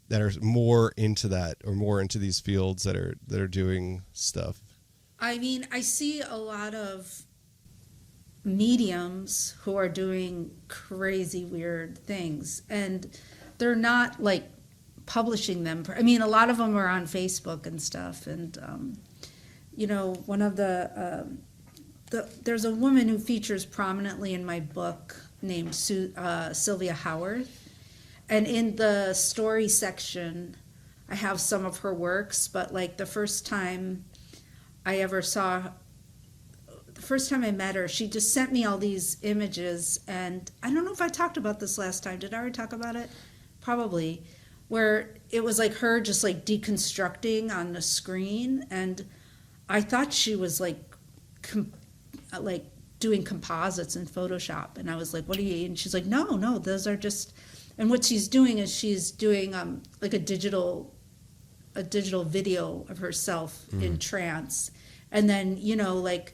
that are more into that or more into these fields that are doing stuff? I mean, I see a lot of mediums who are doing crazy weird things, and they're not like publishing them. I mean, a lot of them are on Facebook and stuff, and one of there's a woman who features prominently in my book named Sylvia Howard, and in the story section I have some of her works, but like the first time I met her, she just sent me all these images, and I don't know if I talked about this last time. Did I already talk about it? Probably. Where it was like her just like deconstructing on the screen, and I thought she was like doing composites in Photoshop, and I was like, what are you? And she's like, no, those are just, and what she's doing is she's doing like a digital video of herself in trance, and then like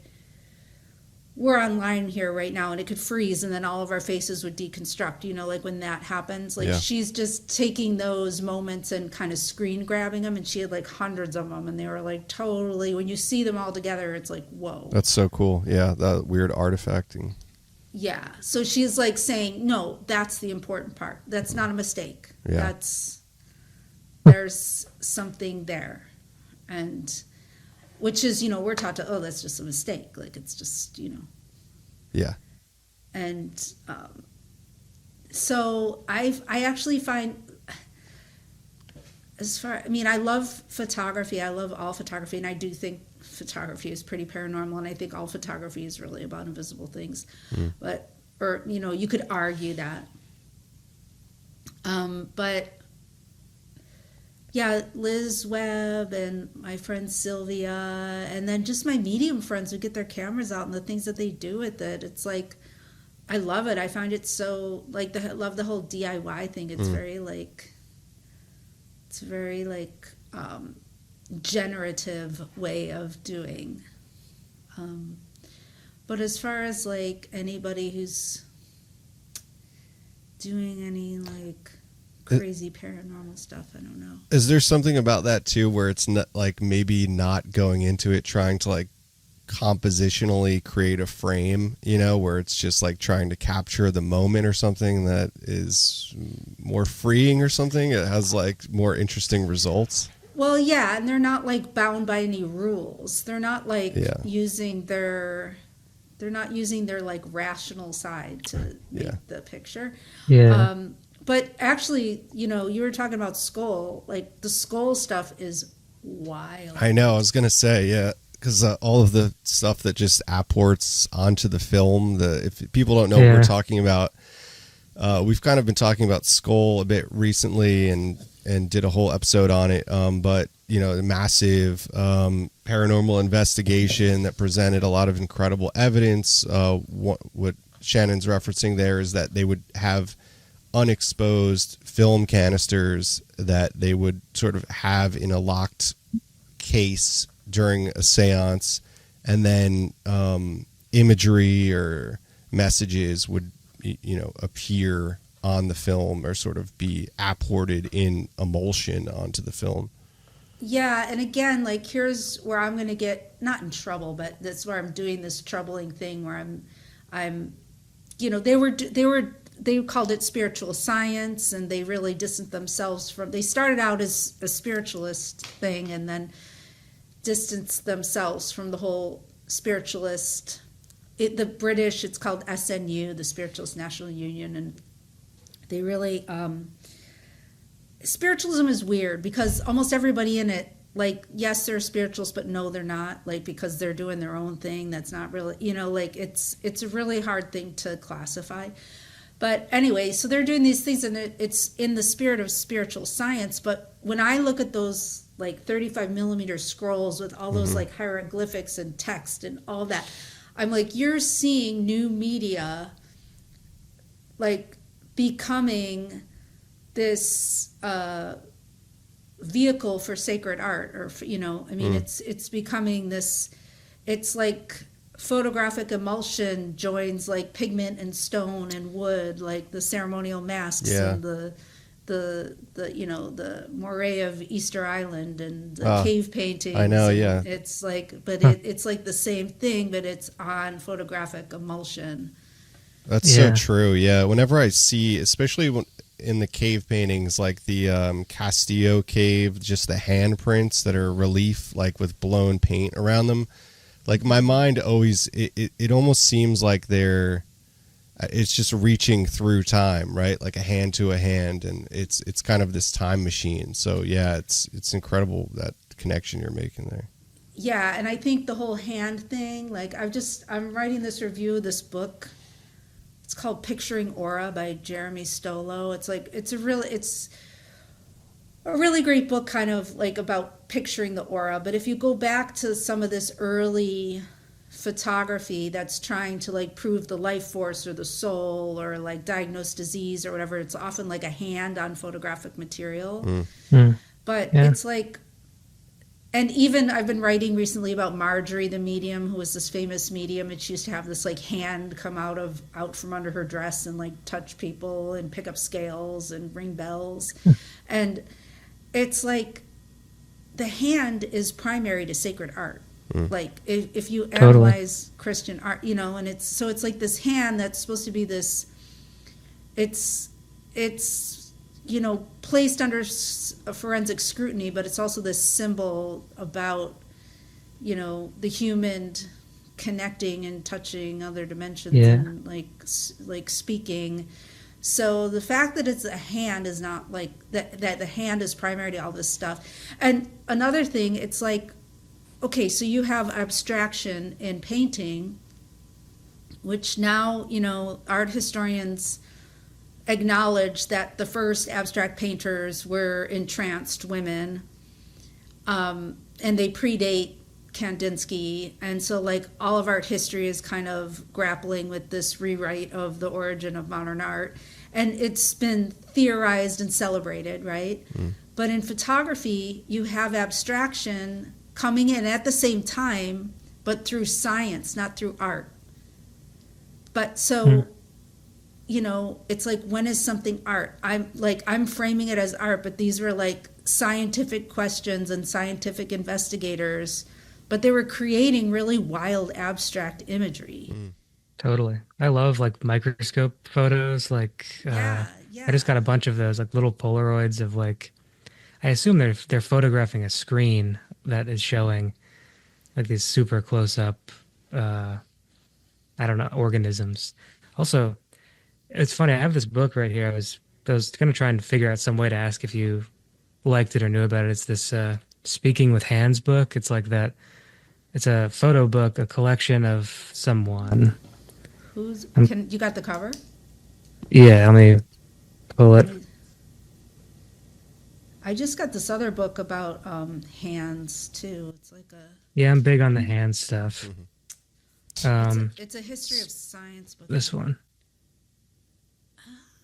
we're online here right now and it could freeze and then all of our faces would deconstruct, like when that happens, like she's just taking those moments and kind of screen grabbing them, and she had like hundreds of them, and they were like totally, when you see them all together, it's like, whoa. That's so cool. Yeah, that weird artifacting. Yeah, so she's like saying, no, that's the important part. That's not a mistake. Yeah. There's something there. And which is, we're taught to, that's just a mistake. Like, it's just, Yeah. And so I actually find, I love photography. I love all photography, and I do think photography is pretty paranormal, and I think all photography is really about invisible things. You could argue that. But yeah, Liz Webb and my friend Sylvia, and then just my medium friends who get their cameras out and the things that they do with it. It's like, I love it. I find it so, like, love the whole DIY thing. It's very generative way of doing. But as far as like anybody who's doing any like crazy paranormal stuff, I don't know. Is there something about that too where it's not like maybe not going into it trying to like compositionally create a frame, where it's just like trying to capture the moment or something that is more freeing or something? It has like more interesting results. Well, yeah, and they're not like bound by any rules. They're not like using their like rational side to make the picture. Yeah. But actually, you were talking about skull. Like the skull stuff is wild. I know. I was gonna say, yeah, because all of the stuff that just apports onto the film. If people don't know what we're talking about, we've kind of been talking about skull a bit recently, and did a whole episode on it. But the massive paranormal investigation that presented a lot of incredible evidence. What Shannon's referencing there is that they would have unexposed film canisters that they would sort of have in a locked case during a seance, and then imagery or messages would appear on the film or sort of be apported in emulsion onto the film. Yeah, and again, like here's where I'm going to get not in trouble, but that's where I'm doing this troubling thing where I'm they called it spiritual science, and they really distanced themselves from, they started out as a spiritualist thing and then distanced themselves from the whole spiritualist, the British, it's called SNU, the Spiritualist National Union, and they really, spiritualism is weird because almost everybody in it, like, yes, they're spiritualists, but no, they're not, like, because they're doing their own thing. That's not really, like, it's a really hard thing to classify. But anyway, so they're doing these things, and it's in the spirit of spiritual science. But when I look at those, like, 35 millimeter scrolls with all those, like, hieroglyphics and text and all that, I'm like, you're seeing new media, like, becoming this vehicle for sacred art, or it's becoming this, it's like photographic emulsion joins like pigment and stone and wood, like the ceremonial masks and the the moray of Easter Island and the cave paintings. I know, yeah. It's like, but it's like the same thing, but it's on photographic emulsion. That's so true. Yeah. Whenever I see, especially in the cave paintings, like the Castillo cave, just the handprints that are relief, like with blown paint around them. Like my mind always, it almost seems like it's just reaching through time, right? Like a hand to a hand, and it's kind of this time machine. So yeah, it's incredible, that connection you're making there. Yeah, and I think the whole hand thing, like I'm writing this review of this book. It's called Picturing Aura by Jeremy Stolo. It's a really great book, kind of like about picturing the aura. But if you go back to some of this early photography that's trying to like prove the life force or the soul or like diagnose disease or whatever, it's often like a hand on photographic material. But it's like, and even I've been writing recently about Marjorie the medium, who was this famous medium, and she used to have this like hand come out from under her dress and like touch people and pick up scales and ring bells. And it's like the hand is primary to sacred art. Like if you analyze Christian art, and it's like this hand that's supposed to be this, it's placed under a forensic scrutiny, but it's also this symbol about, the human connecting and touching other dimensions and like speaking. So the fact that it's a hand is not like that the hand is primary to all this stuff. And another thing, it's like, okay, so you have abstraction in painting, which now, art historians acknowledge that the first abstract painters were entranced women, and they predate Kandinsky. And so like all of art history is kind of grappling with this rewrite of the origin of modern art. And it's been theorized and celebrated, right? But in photography, you have abstraction coming in at the same time, but through science, not through art. But so, it's like, when is something art? I'm framing it as art, but these were like scientific questions and scientific investigators, but they were creating really wild abstract imagery. Totally. I love like microscope photos. Like, I just got a bunch of those, like little Polaroids of like, I assume they're photographing a screen that is showing like these super close up, organisms. Also, it's funny. I have this book right here. I was going to try and figure out some way to ask if you liked it or knew about it. It's this Speaking with Hands book. It's like that. It's a photo book, a collection of someone. You got the cover? Yeah, let me pull it. I just got this other book about hands too. It's like a... Yeah, I'm big on the hand stuff. It's a history of science book. This one.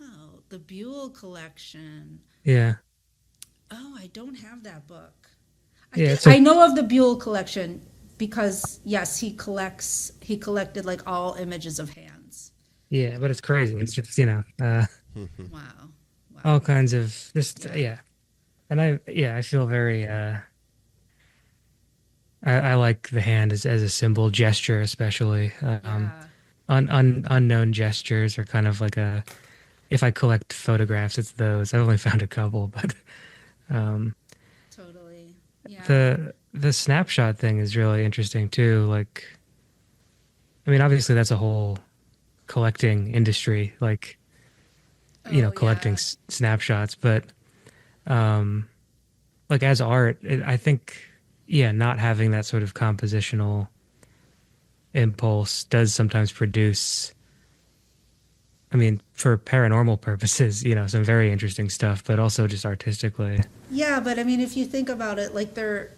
Oh, the Buell collection. Yeah. Oh, I don't have that book. I know of the Buell collection because, yes, he collected like all images of hands. Yeah, but it's crazy. It's just, Wow. all kinds of just, And I feel very, I like the hand as a symbol, gesture especially. Unknown gestures are kind of like if I collect photographs, it's those. I've only found a couple, but totally. Yeah. The snapshot thing is really interesting too. Like, I mean, obviously that's a whole collecting industry, like, collecting snapshots, but like as art, I think, not having that sort of compositional impulse does sometimes produce, I mean, for paranormal purposes, some very interesting stuff, but also just artistically. Yeah, but I mean, if you think about it, like their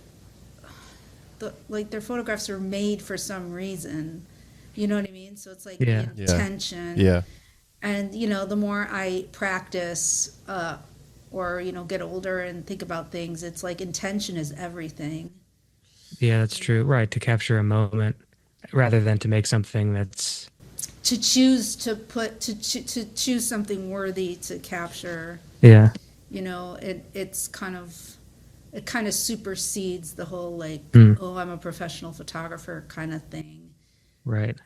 photographs are made for some reason. You know what I mean? So it's like the intention. Yeah. And, the more I practice or, get older and think about things, it's like intention is everything. Yeah, that's true. Right. To capture a moment rather than to make something that's... To choose something worthy to capture. Yeah. You know, it kind of supersedes the whole like, oh, I'm a professional photographer kind of thing. Right.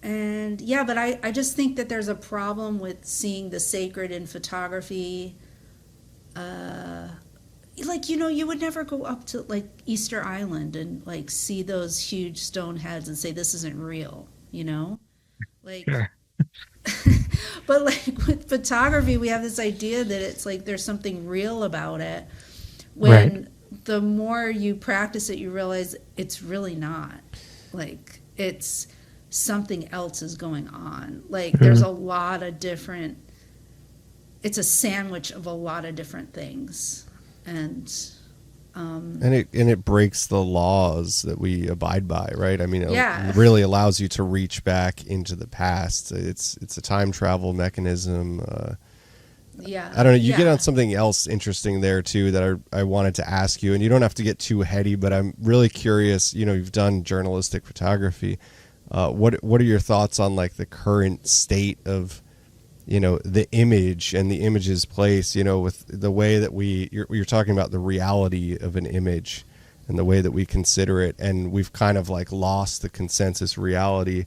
And yeah, but I just think that there's a problem with seeing the sacred in photography. Like, you know, you would never go up to like Easter Island and like see those huge stone heads and say this isn't real, you know? Like, Sure. but like with photography, we have this idea that it's like there's something real about it. When the more you practice it, you realize it's really not. Like, it's something else is going on. Like, there's a lot of different, it's a sandwich of a lot of different things. And it breaks the laws that we abide by, right? I mean, it really allows you to reach back into the past. It's a time travel mechanism. I don't know. You get on something else interesting there too that I wanted to ask you, and you don't have to get too heady, but I'm really curious. You know, you've done journalistic photography. What are your thoughts on like the current state of, you know, the image and the image's place, you know, with the way that you're talking about the reality of an image and the way that we consider it. And we've kind of like lost the consensus reality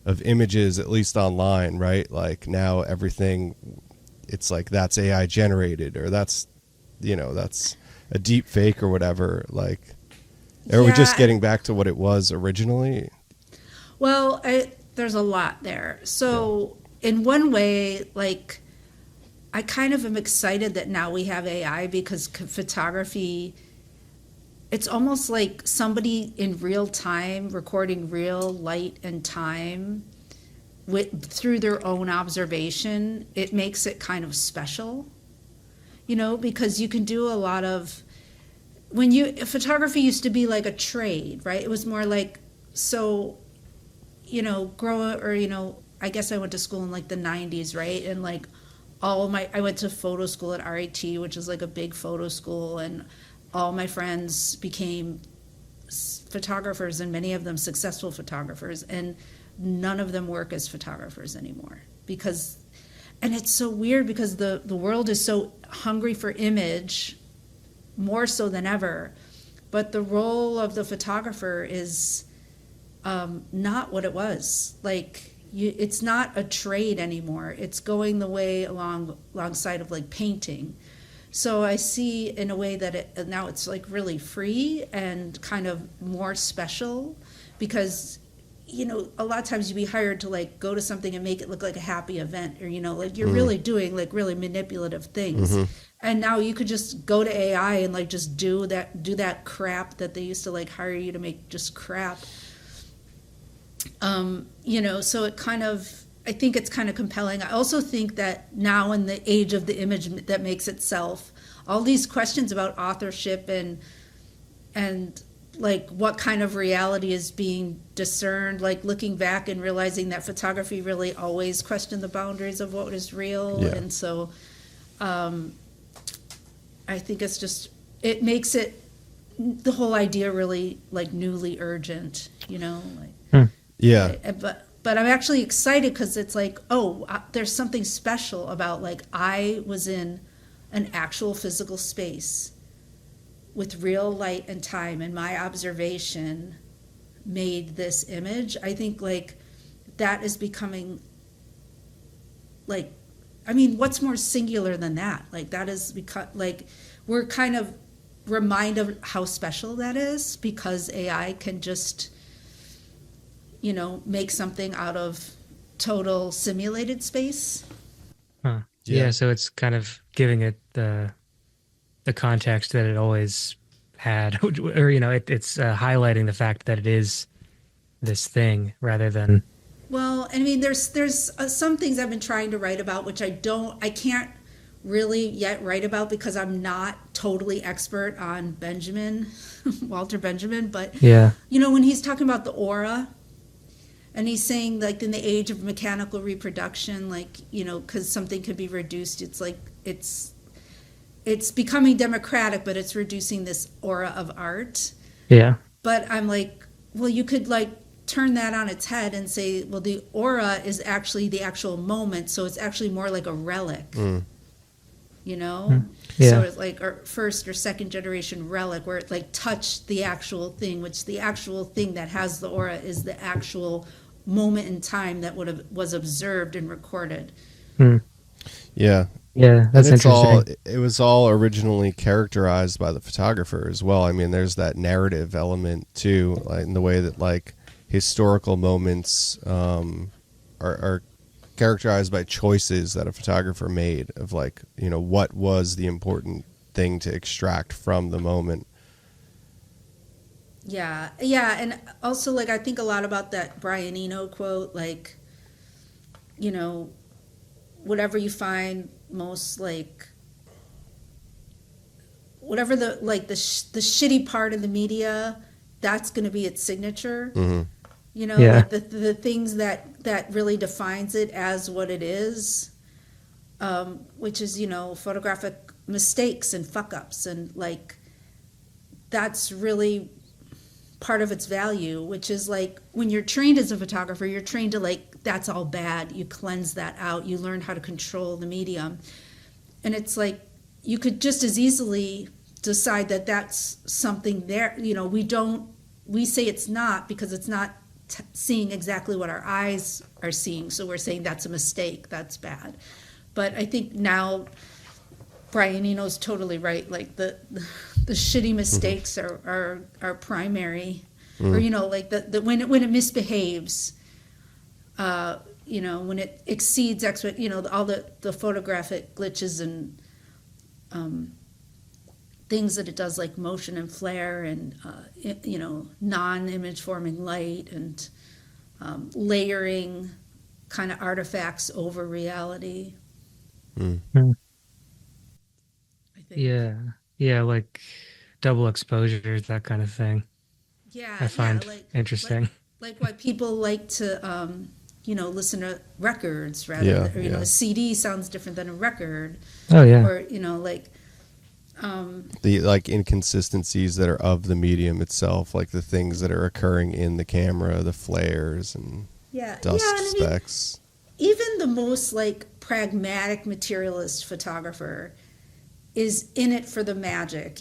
of images, at least online, right? Like now everything, it's like that's AI generated, or that's, you know, that's a deep fake or whatever. Like, are we just getting back to what it was originally? Well, there's a lot there. So in one way, like, I kind of am excited that now we have AI, because photography, it's almost like somebody in real time recording real light and time through their own observation. It makes it kind of special, you know, because you can do a lot of, photography used to be like a trade, right? It was more like, so, you know, I guess I went to school in like the 90s, right? And like I went to photo school at RIT, which is like a big photo school, and all my friends became photographers, and many of them successful photographers, and none of them work as photographers anymore, and it's so weird because the world is so hungry for image, more so than ever, but the role of the photographer is not what it was. Like, it's not a trade anymore. It's going the way alongside of like painting. So I see in a way that now it's like really free and kind of more special, because, you know, a lot of times you'd be hired to like go to something and make it look like a happy event, or, you know, like you're really doing like really manipulative things. And now you could just go to AI and like just do that crap that they used to like hire you to make, just crap. You know, so I think it's kind of compelling. I also think that now, in the age of the image that makes itself, all these questions about authorship and like what kind of reality is being discerned, like looking back and realizing that photography really always questioned the boundaries of what is real. And so I think it makes the whole idea really like newly urgent, you know, like. Yeah. But I'm actually excited because it's like, there's something special about like I was in an actual physical space with real light and time, and my observation made this image. I think like that is becoming like, I mean, what's more singular than that? Like that is because like we're kind of reminded of how special that is, because AI can just, you know, make something out of total simulated space. Yeah, so it's kind of giving it the context that it always had, or, you know, it's highlighting the fact that it is this thing rather than. Well, I mean, there's some things I've been trying to write about, which I can't really yet write about because I'm not totally expert on Walter Benjamin, but you know, when he's talking about the aura, and he's saying like in the age of mechanical reproduction, like, you know, because something could be reduced, it's like it's becoming democratic, but it's reducing this aura of art. Yeah. But I'm like, well, you could like turn that on its head and say, well, the aura is actually the actual moment, so it's actually more like a relic. You know? Yeah. So it's like our first or second generation relic where it like touched the actual thing, which the actual thing that has the aura is the actual moment in time that was observed and recorded. Yeah. Yeah, that's and it's interesting. it was all originally characterized by the photographer as well. I mean, there's that narrative element too, like in the way that like historical moments are characterized by choices that a photographer made of like, you know, what was the important thing to extract from the moment. Yeah, and also like I think a lot about that Brian Eno quote, like, you know, whatever you find most like, whatever the like the shitty part of the media, that's going to be its signature. You know, like the things that really defines it as what it is, which is, you know, photographic mistakes and fuck ups, and like that's really part of its value, which is like when you're trained as a photographer, you're trained to like, that's all bad. You cleanse that out. You learn how to control the medium. And it's like, you could just as easily decide that that's something there. You know, we say it's not because it's not seeing exactly what our eyes are seeing. So we're saying that's a mistake. That's bad. But I think now Brian Eno's totally right. Like the shitty mistakes are primary, or you know, like the when it misbehaves, you know, when it exceeds you know, all the photographic glitches and things that it does, like motion and flare, and you know, non-image forming light, and layering kind of artifacts over reality. Yeah, like double exposures, that kind of thing. Yeah, I find interesting. Like why people like to, you know, listen to records rather than, or, you know, a CD sounds different than a record. Oh yeah. Or, you know, like the like inconsistencies that are of the medium itself, like the things that are occurring in the camera, the flares and dust specks. Even the most like pragmatic materialist photographer is in it for the magic.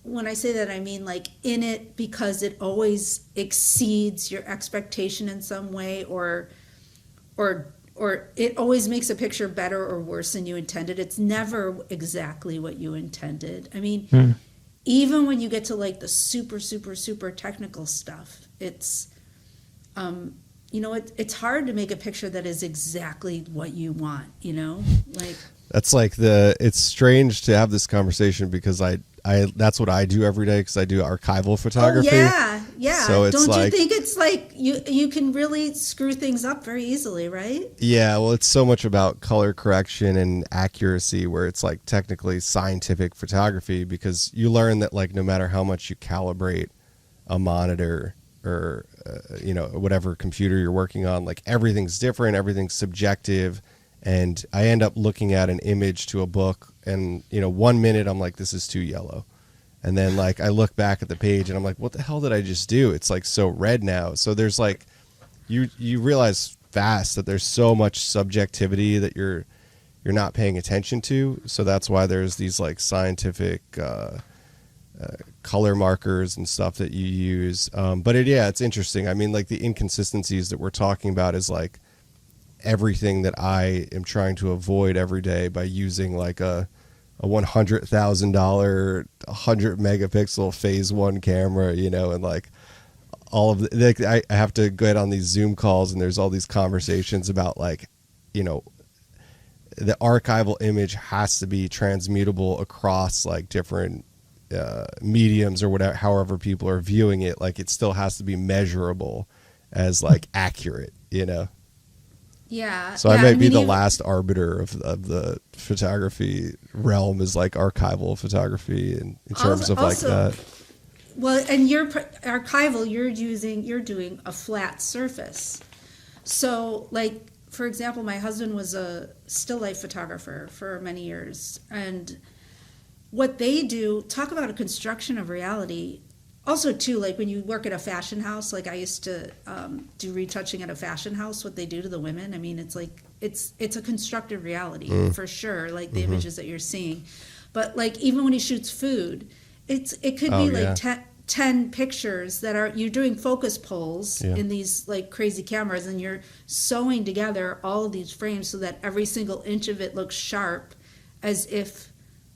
When I say that, I mean like in it because it always exceeds your expectation in some way, or it always makes a picture better or worse than you intended. It's never exactly what you intended. I mean, even when you get to like the super, super, super technical stuff, it's, you know, it's hard to make a picture that is exactly what you want, you know, like. That's like it's strange to have this conversation because I that's what I do every day, because I do archival photography. Oh, yeah. So it's Don't you think it's like you can really screw things up very easily, right? Yeah, well, it's so much about color correction and accuracy, where it's like technically scientific photography, because you learn that like no matter how much you calibrate a monitor or you know, whatever computer you're working on, like everything's different, everything's subjective. And I end up looking at an image to a book, and, you know, 1 minute I'm like, this is too yellow. And then like I look back at the page and I'm like, what the hell did I just do? It's like so red now. So there's like, you realize fast that there's so much subjectivity that you're not paying attention to. So that's why there's these like scientific color markers and stuff that you use. But it's interesting. I mean, like the inconsistencies that we're talking about is like everything that I am trying to avoid every day by using like a $100,000 100 megapixel phase 1 camera, you know, and like all of like I have to get on these Zoom calls and there's all these conversations about like, you know, the archival image has to be transmutable across like different mediums or whatever, however people are viewing it. Like it still has to be measurable as like accurate, you know? Yeah. So I might be the last arbiter of the photography realm, is like archival photography in terms of like that. Well, and your archival, you're doing a flat surface. So like, for example, my husband was a still life photographer for many years. And what they do, talk about a construction of reality. also too, like when you work at a fashion house, like I used to do retouching at a fashion house, what they do to the women, I mean, it's like it's a constructed reality for sure, like the images that you're seeing. But like even when he shoots food, it could be like 10 pictures that are, you're doing focus pulls in these like crazy cameras, and you're sewing together all of these frames so that every single inch of it looks sharp as if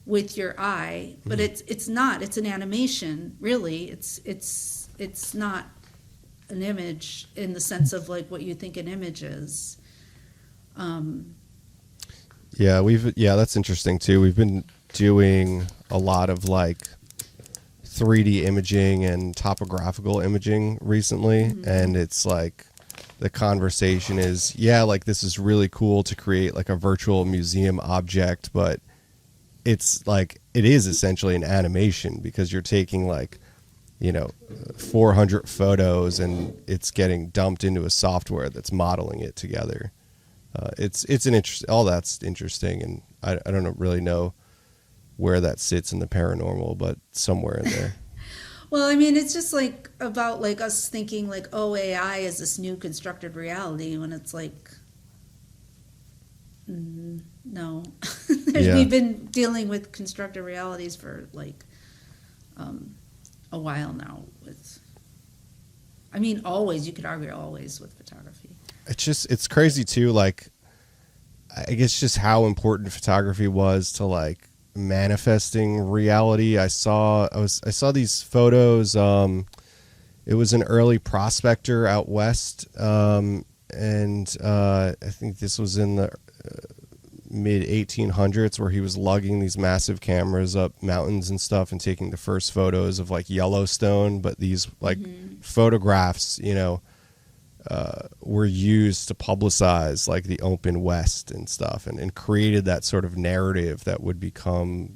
with your eye, but it's not, it's an animation, really. It's not an image in the sense of like what you think an image is. That's interesting too. We've been doing a lot of like 3D imaging and topographical imaging recently, and it's like the conversation is, like this is really cool to create like a virtual museum object, but it's like it is essentially an animation because you're taking like 400 photos and it's getting dumped into a software that's modeling it together. It's an interest. All that's interesting, and I don't really know where that sits in the paranormal, but somewhere in there. Well, I mean, it's just like about like us thinking like, oh, AI is this new constructed reality, when it's like, no. We've been dealing with constructed realities for like a while now. Always, you could argue always with photography. It's crazy too. Like, I guess just how important photography was to like manifesting reality. I saw these photos. It was an early prospector out west, and I think this was in the mid 1800s, where he was lugging these massive cameras up mountains and stuff and taking the first photos of like Yellowstone. But these like photographs, were used to publicize like the open West and stuff, and created that sort of narrative that would become,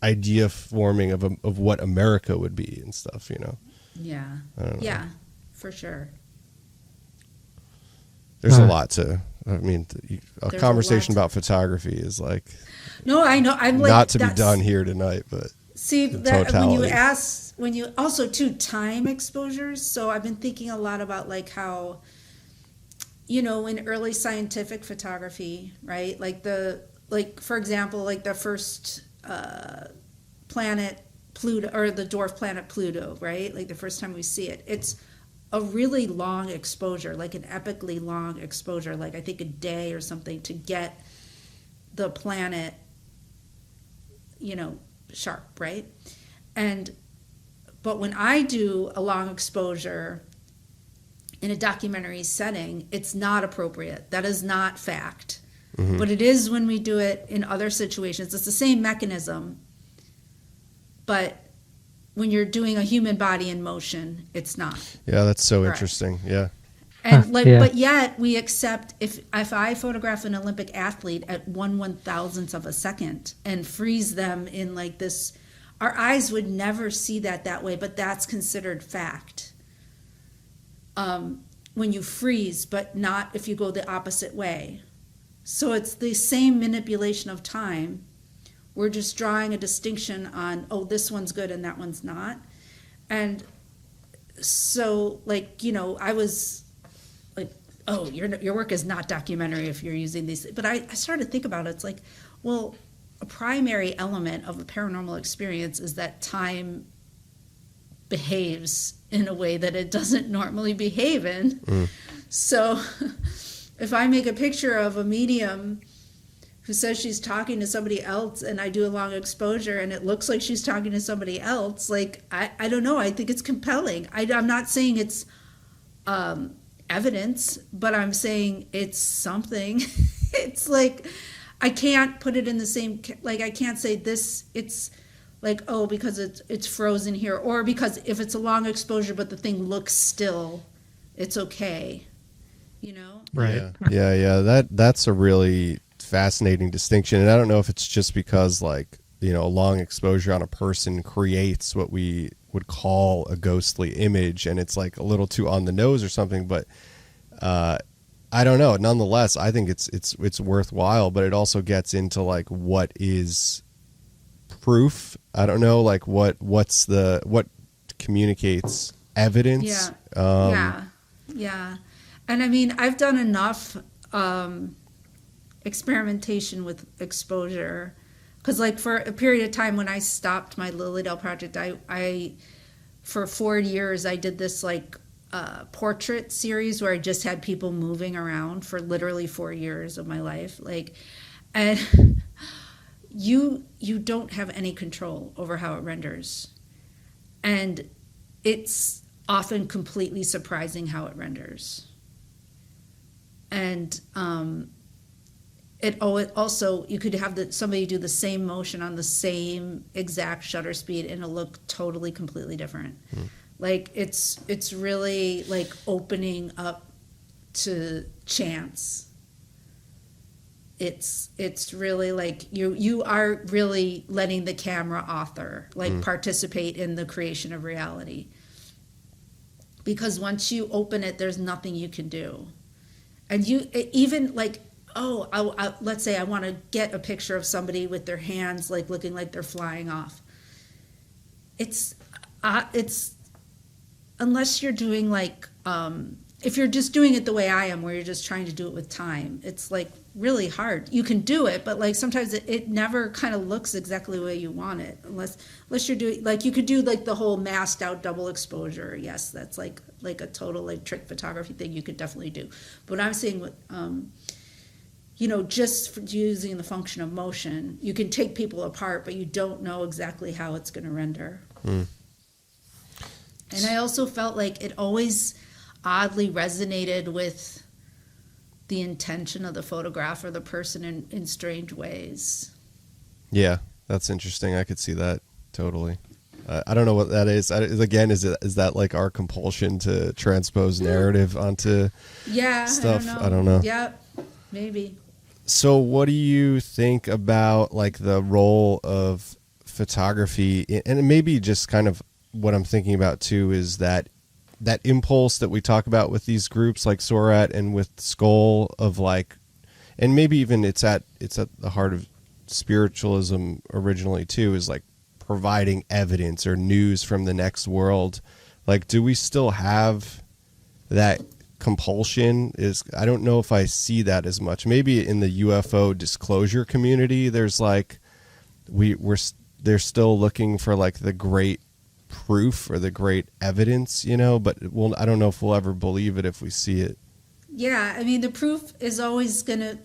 idea forming of what America would be and stuff, Yeah. Yeah, for sure. There's a lot to, a conversation about photography is like, no, I know. I'm like, not to be done here tonight, but see that when you also too time exposures. So I've been thinking a lot about like how, in early scientific photography, right? Like for example, like the first planet Pluto, or the dwarf planet Pluto, right? Like the first time we see it, it's a really long exposure, like an epically long exposure, like I think a day or something to get the planet, sharp, right? But when I do a long exposure in a documentary setting, it's not appropriate. That is not fact. But it is when we do it in other situations. It's the same mechanism, but when you're doing a human body in motion, it's not. Yeah, that's so interesting. Yeah. And but yet we accept if I photograph an Olympic athlete at 1/1000th of a second and freeze them in like this, our eyes would never see that way, but that's considered fact. When you freeze, but not if you go the opposite way. So it's the same manipulation of time. We're just drawing a distinction on, oh, this one's good and that one's not. And so, like, I was like, oh, your work is not documentary if you're using these. But I started to think about it. It's like, well, a primary element of a paranormal experience is that time behaves in a way that it doesn't normally behave in. So if I make a picture of a medium who says she's talking to somebody else and I do a long exposure and it looks like she's talking to somebody else, like, I don't know. I think it's compelling. I'm not saying it's evidence, but I'm saying it's something. It's like, I can't put it in the same, like, I can't say this, it's like, oh, because it's frozen here, or because if it's a long exposure but the thing looks still, it's okay, Right. Yeah. That's a really fascinating distinction, and I don't know if it's just because like a long exposure on a person creates what we would call a ghostly image, and it's like a little too on the nose or something, but I don't know. Nonetheless, I think it's worthwhile, but it also gets into like what is proof. I don't know, like what communicates evidence. Yeah. And I mean, I've done enough experimentation with exposure, because like for a period of time when I stopped my Lilydale project, I for 4 years I did this like portrait series where I just had people moving around for literally 4 years of my life, like, and you don't have any control over how it renders, and it's often completely surprising how it renders. And it also, you could have somebody do the same motion on the same exact shutter speed and it'll look totally completely different. Like it's really like opening up to chance. It's really like you are really letting the camera author like participate in the creation of reality, because once you open it, there's nothing you can do. And you even like, let's say I want to get a picture of somebody with their hands like looking like they're flying off. It's unless you're doing like if you're just doing it the way I am, where you're just trying to do it with time, it's like really hard. You can do it, but like sometimes it never kind of looks exactly the way you want it, unless you're doing like, you could do like the whole masked out double exposure. Yes, that's like a total like trick photography thing you could definitely do. But I'm saying with just for using the function of motion, you can take people apart, but you don't know exactly how it's going to render. And I also felt like it always oddly resonated with the intention of the photograph or the person in strange ways. Yeah, that's interesting. I could see that totally. I don't know what that is. Again, is that like our compulsion to transpose narrative onto stuff? I don't know. Yeah, maybe. So what do you think about like the role of photography, and maybe just kind of what I'm thinking about too is that impulse that we talk about with these groups like SORRAT and with Skull of like, and maybe even it's at the heart of spiritualism originally too, is like providing evidence or news from the next world. Like, do we still have that compulsion? I don't know if I see that as much. Maybe in the UFO disclosure community, there's like they're still looking for like the great proof or the great evidence, but I don't know if we'll ever believe it if we see it. Yeah, I mean, the proof is always going to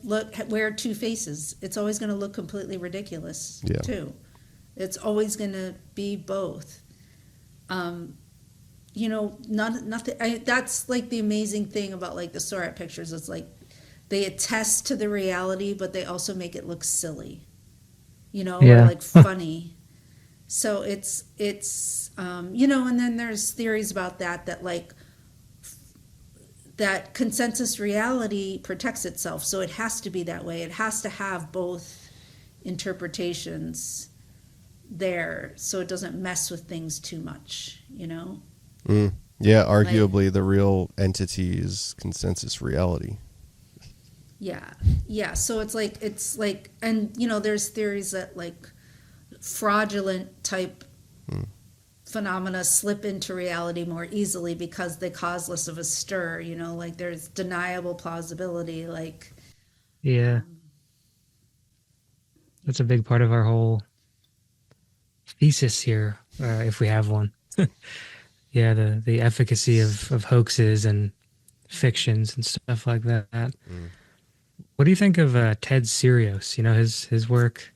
wear two faces. It's always going to look completely ridiculous, too. It's always going to be both. Nothing. That's like the amazing thing about like the SORRAT pictures. It's like they attest to the reality, but they also make it look silly, or like funny. So it's and then there's theories about that like that consensus reality protects itself. So it has to be that way. It has to have both interpretations there, so it doesn't mess with things too much, Yeah, arguably like, the real entity is consensus reality. Yeah. So it's like, and there's theories that like fraudulent type phenomena slip into reality more easily because they cause less of a stir, like there's deniable plausibility, like that's a big part of our whole thesis here, if we have one. The efficacy of hoaxes and fictions and stuff like that. What do you think of Ted Serios? His work?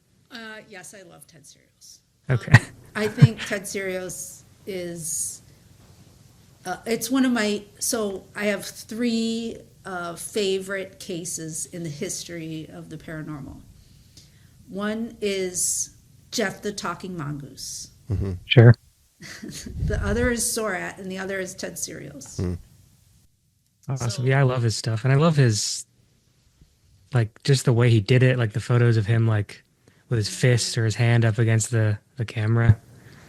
Yes, I love Ted Serios. Okay. I think Ted Serios is, it's one of my, so I have 3 favorite cases in the history of the paranormal. One is Jeff the Talking Mongoose. Mm-hmm. Sure. The other is SORRAT, and the other is Ted Serios. Awesome. So, I love his stuff, and I love his, like, just the way he did it, like the photos of him, like, with his fist or his hand up against the camera.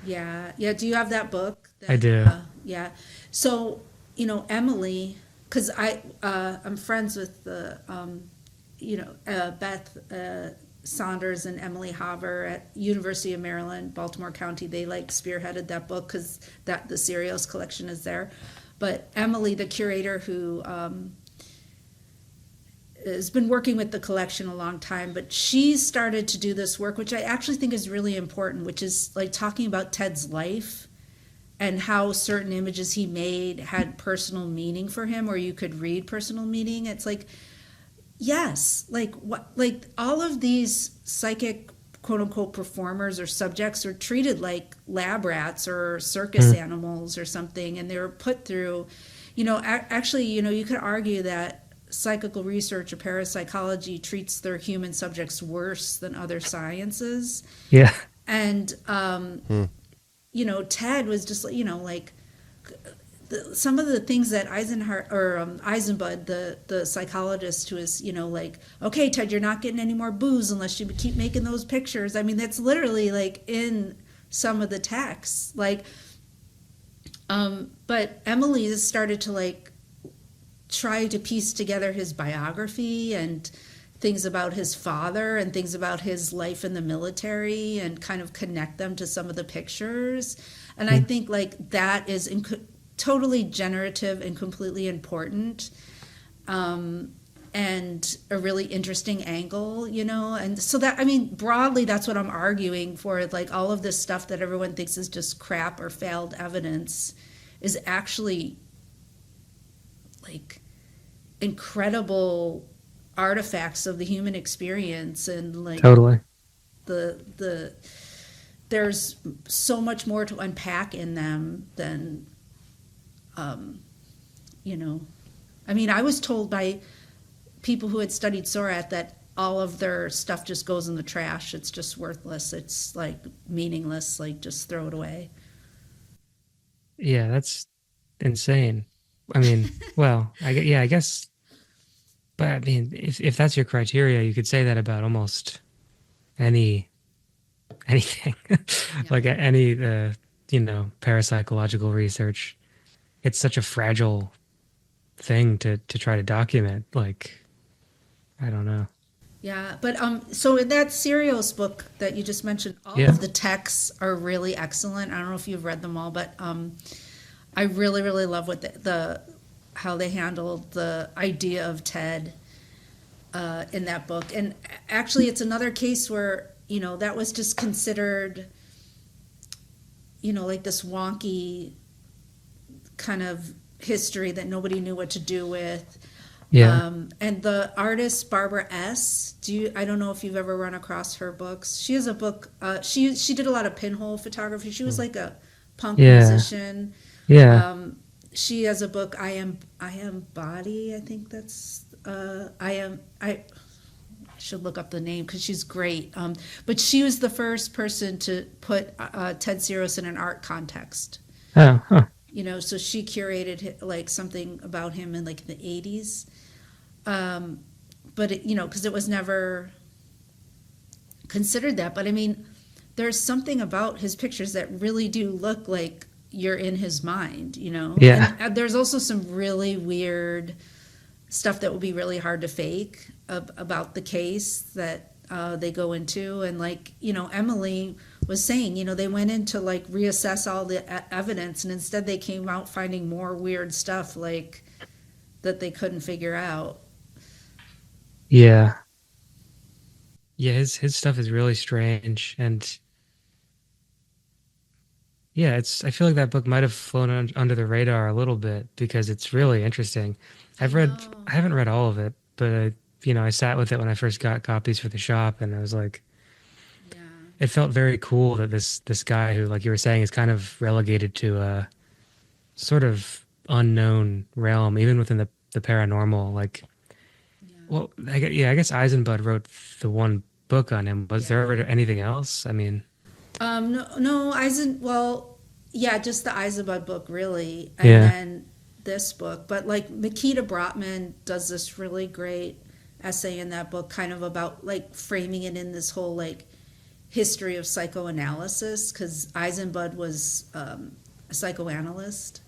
Yeah. Do you have that book? I do. Yeah. So, Emily, because I'm friends with the, Beth Saunders and Emily Haver at University of Maryland, Baltimore County. They like spearheaded that book because that the Serios collection is there. But Emily, the curator who has been working with the collection a long time, but she started to do this work, which I actually think is really important, which is like talking about Ted's life and how certain images he made had personal meaning for him, or you could read personal meaning. It's like, yes, like what, like all of these psychic quote unquote performers or subjects are treated like lab rats or circus animals or something, and they were put through, actually, you could argue that psychical research or parapsychology treats their human subjects worse than other sciences. Yeah. And Ted was just like some of the things that Eisenbud, the psychologist who is, like, okay, Ted, you're not getting any more booze unless you keep making those pictures. I mean, that's literally like in some of the texts. Like, but Emily has started to like try to piece together his biography and things about his father and things about his life in the military and kind of connect them to some of the pictures. And I think like that is totally generative and completely important, and a really interesting angle, and so that, I mean, broadly, that's what I'm arguing for. Like all of this stuff that everyone thinks is just crap or failed evidence is actually like incredible artifacts of the human experience, and like Totally. There's so much more to unpack in them than I mean, I was told by people who had studied SORRAT that all of their stuff just goes in the trash. It's just worthless. It's like meaningless. Like just throw it away. Yeah, that's insane. I mean, well, I guess, but I mean, if that's your criteria, you could say that about almost anything, like any parapsychological research. It's such a fragile thing to try to document. Like, I don't know. Yeah, but so in that Serios book that you just mentioned, all of the texts are really excellent. I don't know if you've read them all, but I really, really love what how they handled the idea of Ted in that book. And actually, it's another case where that was just considered, like this wonky kind of history that nobody knew what to do with. And the artist Barbara S. I don't know if you've ever run across her books. She has a book. She did a lot of pinhole photography. She was like a punk musician. Yeah. She has a book. I am Body. I think that's. I should look up the name because she's great. But she was the first person to put Ted Serios in an art context. Oh. Huh. So she curated like something about him in like the 80s. But because it was never considered that. But I mean, there's something about his pictures that really do look like you're in his mind, Yeah. And there's also some really weird stuff that will be really hard to fake about the case that they go into. And like, Emily was saying, they went in to like reassess all the evidence, and instead they came out finding more weird stuff like that they couldn't figure out. Yeah. Yeah, his stuff is really strange, and yeah, I feel like that book might have flown under the radar a little bit because it's really interesting. I haven't read all of it, but I sat with it when I first got copies for the shop, and I was like, it felt very cool that this guy who, like you were saying, is kind of relegated to a sort of unknown realm, even within the paranormal. Like, well, I guess Eisenbud wrote the one book on him. Was there ever anything else? I mean, no, just the Eisenbud book, really, and then this book. But like Makita Brotman does this really great essay in that book, kind of about like framing it in this whole like history of psychoanalysis, because Eisenbud was a psychoanalyst,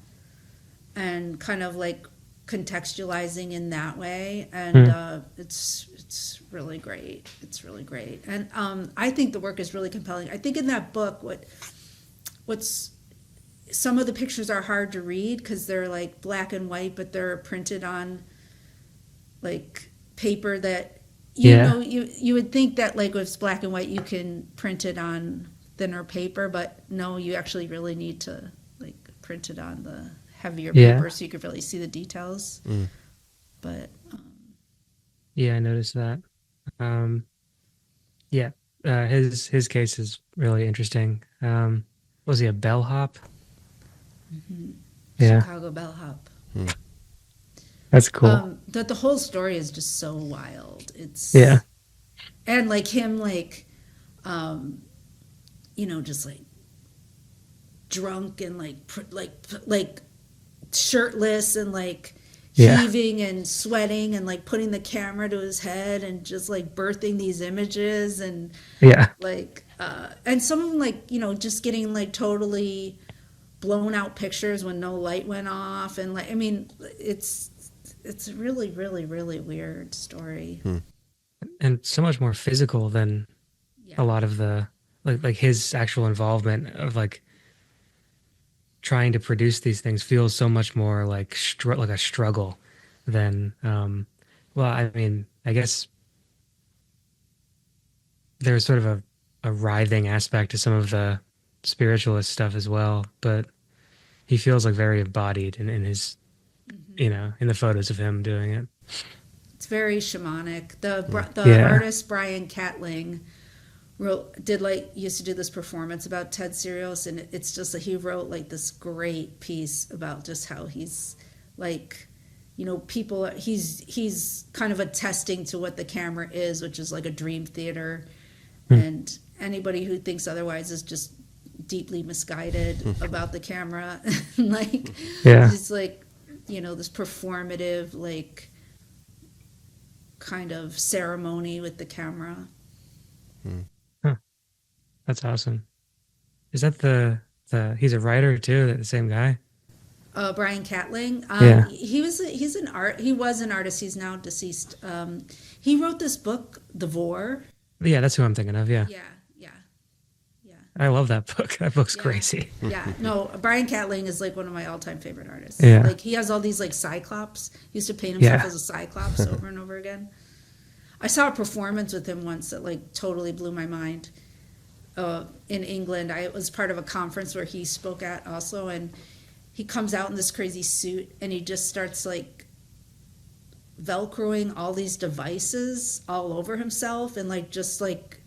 and kind of like contextualizing in that way, and it's really great. It's really great, and I think the work is really compelling. I think in that book, what's some of the pictures are hard to read because they're like black and white, but they're printed on like paper that you would think that like if it's black and white you can print it on thinner paper, but no, you actually really need to like print it on the heavier paper so you could really see the details. But I noticed that. His case is really interesting. Was he a bellhop? Chicago bellhop. That's cool. The whole story is just so wild. It's and like him like just like drunk and like shirtless and like heaving and sweating and like putting the camera to his head and just like birthing these images and like and some of them like just getting like totally blown out pictures when no light went off, and like I mean it's a really really really weird story. And so much more physical than a lot of the like his actual involvement of like trying to produce these things feels so much more like like a struggle than well, I mean, I guess there's sort of a writhing aspect to some of the spiritualist stuff as well, but he feels like very embodied in his in the photos of him doing it. It's very shamanic. The artist Brian Catling used to do this performance about Ted Serios, and it's just that he wrote like this great piece about just how he's like people he's kind of attesting to what the camera is, which is like a dream theater, and anybody who thinks otherwise is just deeply misguided about the camera. Like it's like this performative like kind of ceremony with the camera. That's awesome. Is that the he's a writer too, the same guy? Brian Catling. He was an artist. He's now deceased. He wrote this book, The Vor. Yeah, that's who I'm thinking of. Yeah. I love that book. That book's crazy. No, Brian Catling is like one of my all-time favorite artists. Like he has all these like cyclops. He used to paint himself as a cyclops over and over again. I saw a performance with him once that like totally blew my mind. In England, I was part of a conference where he spoke at also, and he comes out in this crazy suit and he just starts like velcroing all these devices all over himself and like just like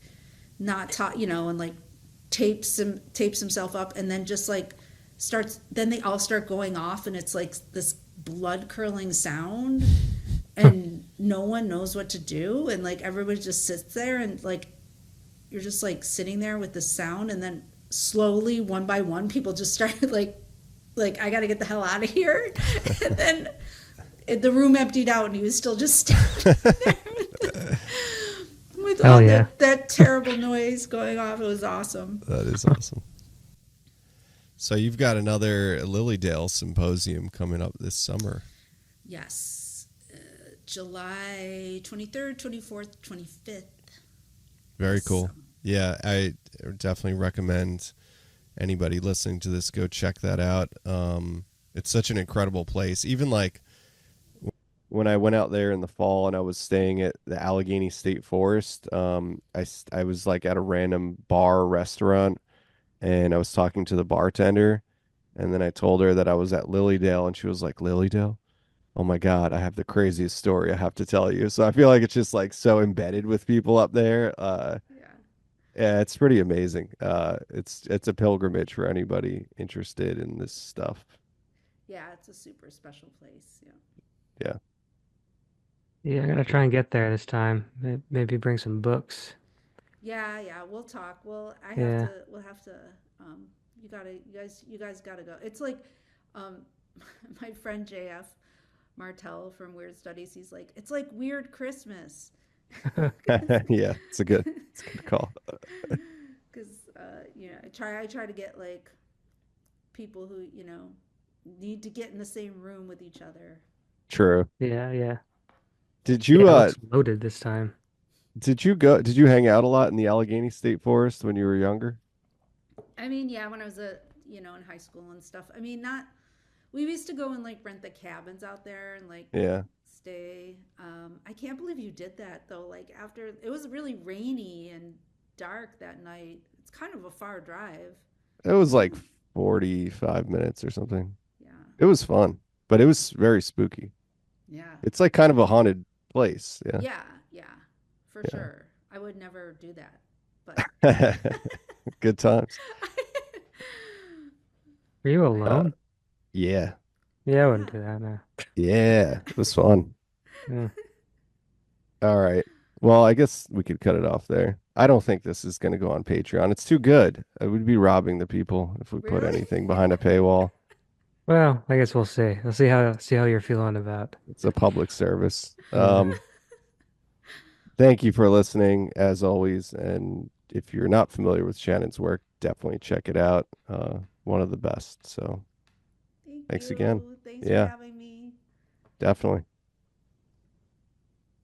not taught, and like tapes himself up, and then just like then they all start going off, and it's like this blood curdling sound, and no one knows what to do, and like everybody just sits there, and like you're just like sitting there with the sound, and then slowly one by one people just started like I gotta get the hell out of here. And then the room emptied out and he was still just standing there with all that terrible noise going off. It was awesome. That is awesome. So you've got another Lilydale symposium coming up this summer. Yes. July 23rd, 24th, 25th. Very cool. Yeah, I definitely recommend anybody listening to this go check that out. It's such an incredible place. Even like when I went out there in the fall and I was staying at the Allegheny State Forest, I was like at a random bar or restaurant, and I was talking to the bartender, and then I told her that I was at Lilydale, and she was like, "Lilydale? Oh my God, I have the craziest story I have to tell you." So I feel like it's just like so embedded with people up there. Yeah, it's pretty amazing. It's a pilgrimage for anybody interested in this stuff. Yeah, it's a super special place. Yeah. Yeah, I'm gonna try and get there this time. Maybe bring some books. Yeah, we'll talk. We'll have to. You guys gotta go. It's like, my friend JF Martell from Weird Studies. He's like, it's like Weird Christmas. Yeah, it's a good call. Because I try to get like people who need to get in the same room with each other. True. Yeah, yeah. Did Yeah, you it looks loaded this time. did you hang out a lot in the Allegheny State Forest when you were younger? I mean, yeah, when I was in high school and stuff. I mean, not we used to go and like rent the cabins out there and like Yeah. stay. I can't believe you did that though. Like after it was really rainy and dark that night. It's kind of a far drive. It was Wasn't like it? 45 minutes or something. Yeah. It was fun, but it was very spooky. Yeah. It's like kind of a haunted place. Yeah. Yeah. Yeah. For sure. I would never do that. But Yeah. Good times. Were you I Uh, alone? yeah. Yeah, I wouldn't yeah. do that. No. Yeah. It was fun. Yeah. All right. Well, I guess we could cut it off there. I don't think this is going to go on Patreon. It's too good. It would be robbing the people if we put Really? anything behind a paywall. Well, I guess we'll see. We'll see how you're feeling about. It's a public service. Yeah. Thank you for listening, as always. And if you're not familiar with Shannon's work, definitely check it out. One of the best. So Thank thanks again. you. Thanks for Yeah, having me. definitely.